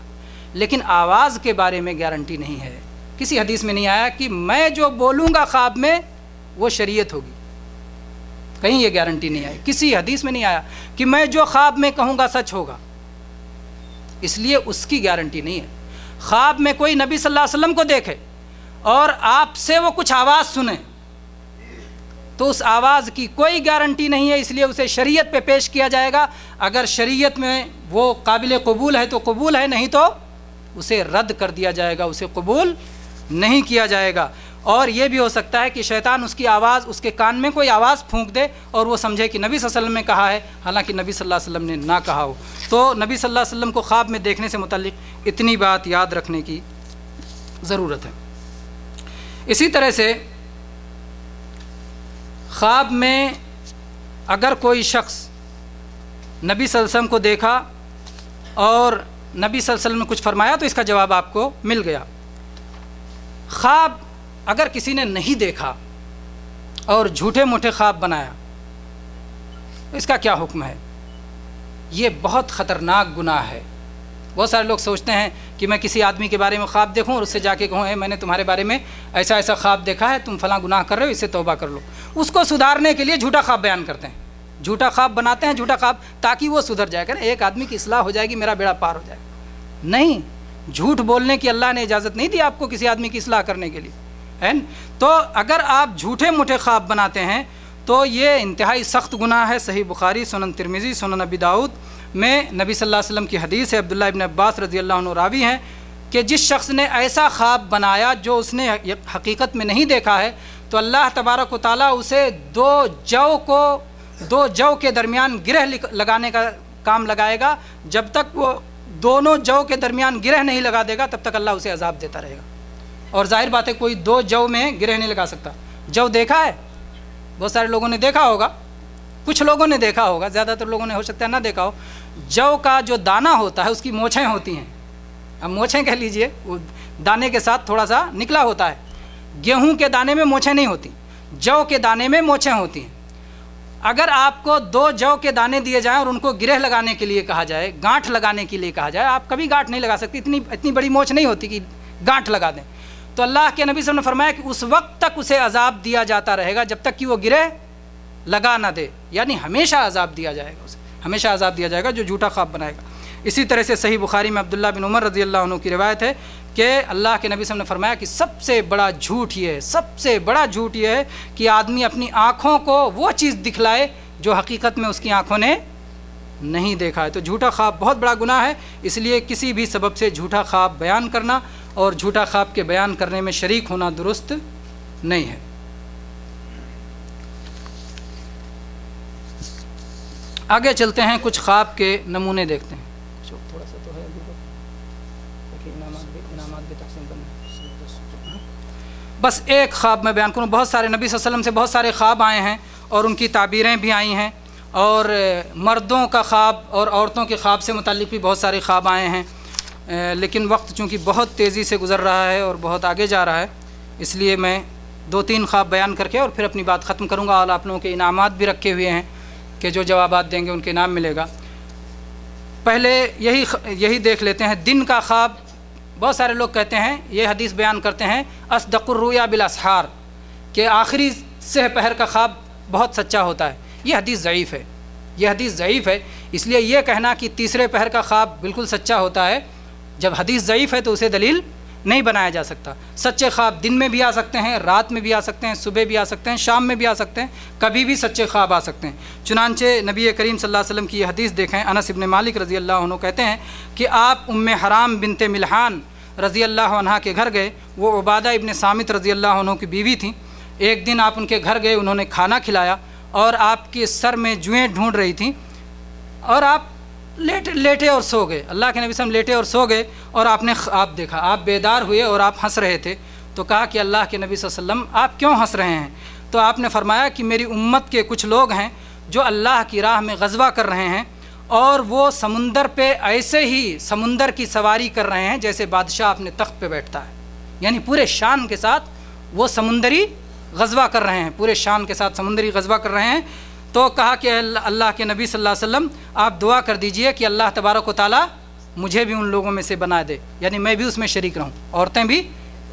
لیکن آواز کے بارے میں گارنٹی نہیں ہے۔ کسی حدیث میں نہیں آیا کہ میں جو بولوں گا خواب میں وہ شریعت ہوگی، کہیں یہ گارنٹی نہیں آئی، کسی حدیث میں نہیں آیا کہ میں جو خواب میں کہوں گا سچ ہوگا، اس لیے اس کی گارنٹی نہیں ہے۔ خواب میں کوئی نبی صلی اللہ علیہ وسلم کو دیکھے اور آپ سے وہ کچھ آواز سنیں تو اس آواز کی کوئی گارنٹی نہیں ہے، اس لیے اسے شریعت پہ پیش کیا جائے گا۔ اگر شریعت میں وہ قابل قبول ہے تو قبول ہے، نہیں تو اسے رد کر دیا جائے گا، اسے قبول نہیں کیا جائے گا۔ اور یہ بھی ہو سکتا ہے کہ شیطان اس کی آواز، اس کے کان میں کوئی آواز پھونک دے اور وہ سمجھے کہ نبی صلی اللہ علیہ وسلم نے کہا ہے، حالانکہ نبی صلی اللہ علیہ وسلم نے نہ کہا ہو۔ تو نبی صلی اللہ علیہ وسلم کو خواب میں دیکھنے سے متعلق اتنی بات یاد رکھنے کی ضرورت ہے۔ اسی طرح سے خواب میں اگر کوئی شخص نبی صلی اللہ علیہ وسلم کو دیکھا اور نبی صلی اللہ علیہ وسلم نے کچھ فرمایا تو اس کا جواب آپ کو مل گیا۔ خواب اگر کسی نے نہیں دیکھا اور جھوٹے موٹے خواب بنایا تو اس کا کیا حکم ہے؟ یہ بہت خطرناک گناہ ہے۔ بہت سارے لوگ سوچتے ہیں کہ میں کسی آدمی کے بارے میں خواب دیکھوں اور اس سے جا کے کہوں میں نے تمہارے بارے میں ایسا ایسا خواب دیکھا ہے، تم فلاں گناہ کر رہے ہو، اس سے توبہ کر لو۔ اس کو سدھارنے کے لیے جھوٹا خواب بیان کرتے ہیں، جھوٹا خواب بناتے ہیں، جھوٹا خواب، تاکہ وہ سدھر جائے گا، ایک آدمی کی اصلاح ہو جائے گی، میرا بیڑا پار ہو جائے گا۔ نہیں، جھوٹ بولنے کی اللہ نے اجازت نہیں دی آپ کو کسی آدمی کی اصلاح کرنے کے لیے، ہے۔ تو اگر آپ جھوٹے موٹے خواب بناتے ہیں تو یہ انتہائی سخت گناہ ہے۔ صحیح بخاری، سنن ترمذی، سنن ابی داؤد میں نبی صلی اللہ علیہ وسلم کی حدیث ہے، عبداللہ ابن عباس رضی اللہ عنہ راوی ہیں کہ جس شخص نے ایسا خواب بنایا جو اس نے حقیقت میں نہیں دیکھا ہے تو اللہ تبارک و تعالیٰ اسے دو جو کے درمیان گرہ لگانے کا کام لگائے گا۔ جب تک وہ دونوں جو کے درمیان گرہ نہیں لگا دے گا تب تک اللہ اسے عذاب دیتا رہے گا۔ اور ظاہر بات ہے کوئی دو جو میں گرہ نہیں لگا سکتا۔ جو دیکھا ہے، بہت سارے لوگوں نے دیکھا ہوگا، کچھ لوگوں نے دیکھا ہوگا، زیادہ تر لوگوں نے ہو سکتا ہے نہ دیکھا ہو۔ جو کا جو دانہ ہوتا ہے اس کی مونچھیں ہوتی ہیں، اب مونچھیں کہہ لیجئے، وہ دانے کے ساتھ تھوڑا سا نکلا ہوتا ہے۔ گیہوں کے دانے میں مونچھیں نہیں ہوتی، جو کے دانے میں مونچھیں ہوتی ہیں۔ اگر آپ کو دو جو کے دانے دیے جائیں اور ان کو گرہ لگانے کے لیے کہا جائے، گانٹھ لگانے کے لیے کہا جائے، آپ کبھی گانٹھ نہیں لگا سکتے، اتنی بڑی مونچھ نہیں ہوتی کہ گانٹھ لگا دیں۔ تو اللہ کے نبی صلی اللہ علیہ وسلم نے فرمایا کہ اس وقت تک اسے عذاب دیا جاتا رہے گا جب تک کہ وہ گرہ لگا نہ دے، یعنی ہمیشہ عذاب دیا جائے گا، اسے ہمیشہ عذاب دیا جائے گا جو جھوٹا خواب بنائے گا۔ اسی طرح سے صحیح بخاری میں عبداللہ بن عمر رضی اللہ عنہ کی روایت ہے کہ اللہ کے نبی صلی اللہ علیہ وسلم نے فرمایا کہ سب سے بڑا جھوٹ یہ ہے، سب سے بڑا جھوٹ یہ ہے کہ آدمی اپنی آنکھوں کو وہ چیز دکھلائے جو حقیقت میں اس کی آنکھوں نے نہیں دیکھا ہے۔ تو جھوٹا خواب بہت بڑا گناہ ہے، اس لیے کسی بھی سبب سے جھوٹا خواب بیان کرنا اور جھوٹا خواب کے بیان کرنے میں شریک ہونا درست نہیں ہے۔ آگے چلتے ہیں، کچھ خواب کے نمونے دیکھتے ہیں۔ تھوڑا سا تو ہے انعامات بھی تقسیم کرنا، بس ایک خواب میں بیان کروں۔ بہت سارے نبی صلی اللہ علیہ وسلم سے بہت سارے خواب آئے ہیں اور ان کی تعبیریں بھی آئی ہیں، اور مردوں کا خواب اور عورتوں کے خواب سے متعلق بھی بہت سارے خواب آئے ہیں، لیکن وقت چونکہ بہت تیزی سے گزر رہا ہے اور بہت آگے جا رہا ہے، اس لیے میں 2-3 خواب بیان کر کے اور پھر اپنی بات ختم کروں گا۔ اور آپ لوگوں کے انعامات بھی رکھے ہوئے ہیں کہ جو جوابات دیں گے ان کے انعام ملے گا۔ پہلے یہی دیکھ لیتے ہیں دن کا خواب۔ بہت سارے لوگ کہتے ہیں، یہ حدیث بیان کرتے ہیں، اصدق الرؤیا بالاسحار، کہ آخری سہ پہر کا خواب بہت سچا ہوتا ہے۔ یہ حدیث ضعیف ہے، یہ حدیث ضعیف ہے، اس لیے یہ کہنا کہ تیسرے پہر کا خواب بالکل سچا ہوتا ہے، جب حدیث ضعیف ہے تو اسے دلیل نہیں بنایا جا سکتا۔ سچے خواب دن میں بھی آ سکتے ہیں، رات میں بھی آ سکتے ہیں، صبح بھی آ سکتے ہیں، شام میں بھی آ سکتے ہیں، کبھی بھی سچے خواب آ سکتے ہیں۔ چنانچہ نبی کریم صلی اللہ علیہ وسلم کی یہ حدیث دیکھیں، انس ابن مالک رضی اللہ عنہ کہتے ہیں کہ آپ ام حرام بنت ملحان رضی اللہ عنہا کے گھر گئے، وہ عبادہ ابن صامت رضی اللہ عنہ کی بیوی تھیں۔ ایک دن آپ ان کے گھر گئے، انہوں نے کھانا کھلایا اور آپ کے سر میں جوئیں ڈھونڈ رہی تھیں اور آپ لیٹے اور سو گئے۔ اللہ کے نبی صلی اللہ علیہ وسلم لیٹے اور سو گئے اور آپ نے خواب دیکھا، آپ بیدار ہوئے اور آپ ہنس رہے تھے۔ تو کہا کہ اللہ کے نبی صلی اللہ علیہ وسلم آپ کیوں ہنس رہے ہیں؟ تو آپ نے فرمایا کہ میری امت کے کچھ لوگ ہیں جو اللہ کی راہ میں غزوہ کر رہے ہیں اور وہ سمندر پہ ایسے ہی سمندر کی سواری کر رہے ہیں جیسے بادشاہ اپنے تخت پہ بیٹھتا ہے، یعنی پورے شان کے ساتھ وہ سمندری غزوہ کر رہے ہیں، پورے شان کے ساتھ سمندری غزوہ کر رہے ہیں۔ تو کہا کہ اللہ کے نبی صلی اللہ علیہ وسلم آپ دعا کر دیجئے کہ اللہ تبارک و تعالیٰ مجھے بھی ان لوگوں میں سے بنا دے، یعنی میں بھی اس میں شریک رہوں، عورتیں بھی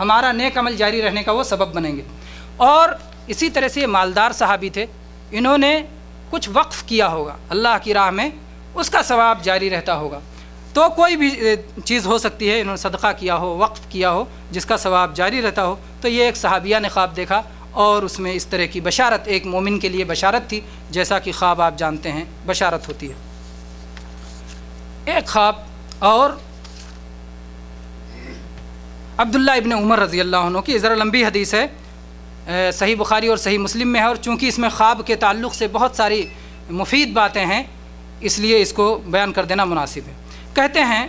ہمارا نیک عمل جاری رہنے کا وہ سبب بنیں گے۔ اور اسی طرح سے یہ مالدار صحابی تھے، انہوں نے کچھ وقف کیا ہوگا اللہ کی راہ میں، اس کا ثواب جاری رہتا ہوگا۔ تو کوئی بھی چیز ہو سکتی ہے، انہوں نے صدقہ کیا ہو، وقف کیا ہو، جس کا ثواب جاری رہتا ہو۔ تو یہ ایک صحابیہ نے خواب دیکھا اور اس میں اس طرح کی بشارت، ایک مومن کے لیے بشارت تھی، جیسا کہ خواب آپ جانتے ہیں بشارت ہوتی ہے۔ ایک خواب اور عبداللہ ابن عمر رضی اللہ عنہ کی ذرا لمبی حدیث ہے، صحیح بخاری اور صحیح مسلم میں ہے، اور چونکہ اس میں خواب کے تعلق سے بہت ساری مفید باتیں ہیں، اس لیے اس کو بیان کر دینا مناسب ہے۔ کہتے ہیں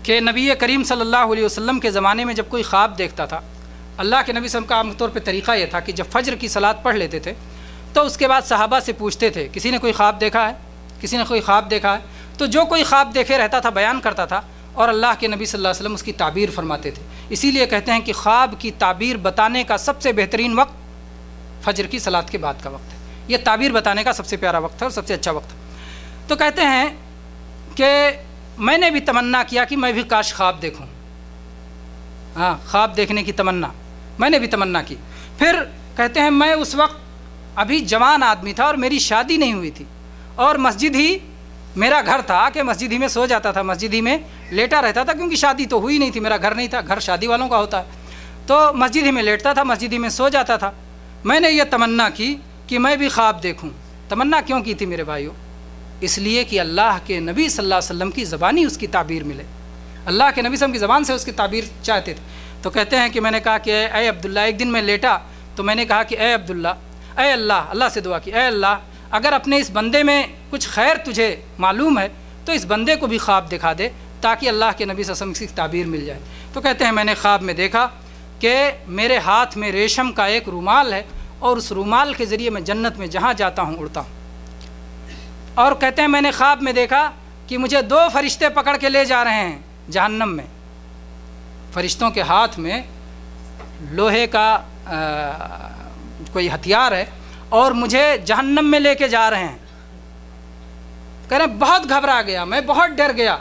کہ نبی کریم صلی اللہ علیہ وسلم کے زمانے میں جب کوئی خواب دیکھتا تھا، اللہ کے نبی صلی اللہ علیہ وسلم کا عام طور پہ طریقہ یہ تھا کہ جب فجر کی صلاۃ پڑھ لیتے تھے تو اس کے بعد صحابہ سے پوچھتے تھے، کسی نے کوئی خواب دیکھا ہے، کسی نے کوئی خواب دیکھا ہے؟ تو جو کوئی خواب دیکھے رہتا تھا بیان کرتا تھا، اور اللہ کے نبی صلی اللہ علیہ وسلم اس کی تعبیر فرماتے تھے۔ اسی لیے کہتے ہیں کہ خواب کی تعبیر بتانے کا سب سے بہترین وقت فجر کی صلاۃ کے بعد کا وقت ہے۔ یہ تعبیر بتانے کا سب سے پیارا وقت ہے اور سب سے اچھا وقت ہے۔ تو کہتے ہیں کہ میں نے بھی تمنا کیا کہ میں بھی کاش خواب دیکھوں، ہاں خواب دیکھنے کی تمنا میں نے بھی تمنا کی۔ پھر کہتے ہیں میں اس وقت ابھی جوان آدمی تھا اور میری شادی نہیں ہوئی تھی، اور مسجد ہی میرا گھر تھا کہ مسجد ہی میں سو جاتا تھا، مسجد ہی میں لیٹا رہتا تھا، کیونکہ شادی تو ہوئی نہیں تھی، میرا گھر نہیں تھا، گھر شادی والوں کا ہوتا ہے، تو مسجد ہی میں لیٹتا تھا، مسجد ہی میں سو جاتا تھا۔ میں نے یہ تمنا کی کہ میں بھی خواب دیکھوں۔ تمنا کیوں کی تھی میرے بھائیوں؟ اس لیے کہ اللہ کے نبی صلی اللہ علیہ وسلم کی زبانی اس کی تعبیر ملے، اللہ کے نبی صلی اللہ علیہ وسلم کی زبان سے اس کی تعبیر چاہتے تھے۔ تو کہتے ہیں کہ میں نے کہا کہ اے عبداللہ، ایک دن میں لیٹا تو میں نے کہا کہ اے عبداللہ، اے اللہ، اللہ سے دعا کی، اے اللہ اگر اپنے اس بندے میں کچھ خیر تجھے معلوم ہے تو اس بندے کو بھی خواب دکھا دے تاکہ اللہ کے نبی صلی اللہ علیہ وسلم کی تعبیر مل جائے۔ تو کہتے ہیں میں نے خواب میں دیکھا کہ میرے ہاتھ میں ریشم کا ایک رومال ہے، اور اس رومال کے ذریعے میں جنت میں جہاں جاتا ہوں اڑتا ہوں۔ اور کہتے ہیں میں نے خواب میں دیکھا کہ مجھے 2 فرشتے پکڑ کے لے جا رہے ہیں جہنم میں، فرشتوں کے ہاتھ میں لوہے کا کوئی ہتھیار ہے اور مجھے جہنم میں لے کے جا رہے ہیں۔ کہہ رہے ہیں بہت گھبرا گیا، میں بہت ڈر گیا،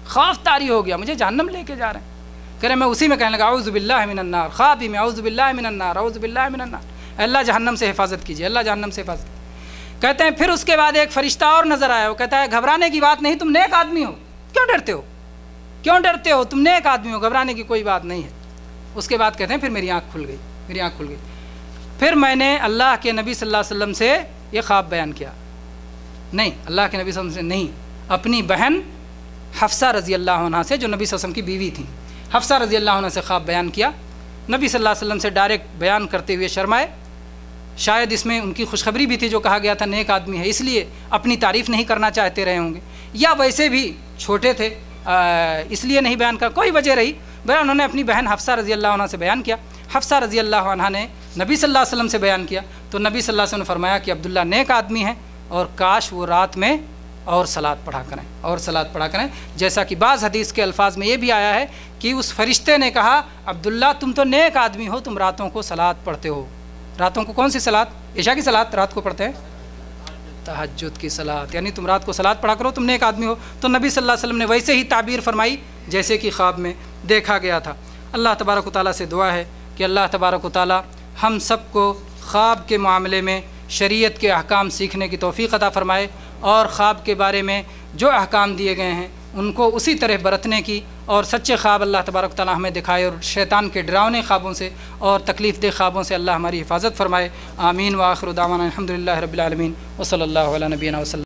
خوف طاری ہو گیا، مجھے جہنم لے کے جا رہے ہیں۔ کہہ رہے ہیں میں اسی میں کہنے لگا اعوذ باللہ من النار، خواب ہی میں اعوذ باللہ من النار، اعوذ باللہ من النار، اللہ جہنم سے حفاظت کیجیے، اللہ جہنم سے حفاظت کیجیے۔ کہتے ہیں پھر اس کے بعد ایک فرشتہ اور نظر آیا، وہ کہتا ہے گھبرانے کی بات نہیں، تم نیک آدمی ہو، کیوں ڈرتے ہو، کیوں ڈرتے ہو، تم نیک آدمی ہو، گھبرانے کی کوئی بات نہیں ہے۔ اس کے بعد کہتے ہیں پھر میری آنکھ کھل گئی، میری آنکھ کھل گئی۔ پھر میں نے اللہ کے نبی صلی اللہ علیہ وسلم سے یہ خواب بیان کیا، نہیں اللہ کے نبی صلی اللہ علیہ وسلم سے نہیں، اپنی بہن حفصہ رضی اللہ عنہ سے، جو نبی صلی اللہ علیہ وسلم کی بیوی تھی، حفصہ رضی اللہ عنہ سے خواب بیان کیا۔ نبی صلی اللہ علیہ وسلم سے ڈائریکٹ بیان کرتے ہوئے شرمائے، شاید اس میں ان کی خوشخبری بھی تھی، جو کہا گیا تھا نیک آدمی ہے، اس لیے اپنی تعریف نہیں کرنا چاہتے رہے ہوں گے، یا ویسے بھی چھوٹے تھے اس لیے نہیں بیان کر، کوئی وجہ رہی، بہرحال انہوں نے اپنی بہن حفصہ رضی اللہ عنہ سے بیان کیا۔ حفصہ رضی اللہ عنہ نے نبی صلی اللہ علیہ وسلم سے بیان کیا، تو نبی صلی اللہ علیہ وسلم نے فرمایا کہ عبداللہ نیک آدمی ہے، اور کاش وہ رات میں اور صلاۃ پڑھا کریں، اور صلاۃ پڑھا کریں، جیسا کہ بعض حدیث کے الفاظ میں یہ بھی آیا ہے کہ اس فرشتے نے کہا عبداللہ تم تو نیک آدمی ہو، تم راتوں کو صلاۃ پڑھتے ہو۔ راتوں کو کون سی صلاۃ؟ عشاء کی صلاۃ رات کو پڑھتے ہیں، تہجد کی صلاۃ، یعنی تم رات کو صلاۃ پڑھا کرو، تم نیک آدمی ہو۔ تو نبی صلی اللہ علیہ وسلم نے ویسے ہی تعبیر فرمائی جیسے کہ خواب میں دیکھا گیا تھا۔ اللہ تبارک و تعالیٰ سے دعا ہے کہ اللہ تبارک و تعالیٰ ہم سب کو خواب کے معاملے میں شریعت کے احکام سیکھنے کی توفیق عطا فرمائے، اور خواب کے بارے میں جو احکام دیے گئے ہیں ان کو اسی طرح برتنے کی، اور سچے خواب اللہ تبارک و تعالیٰ ہمیں دکھائے، اور شیطان کے ڈراؤنے خوابوں سے اور تکلیف دہ خوابوں سے اللہ ہماری حفاظت فرمائے۔ آمین وآخر دعوانا الحمدللہ رب العالمین وصلی اللہ علی نبینا وسلم۔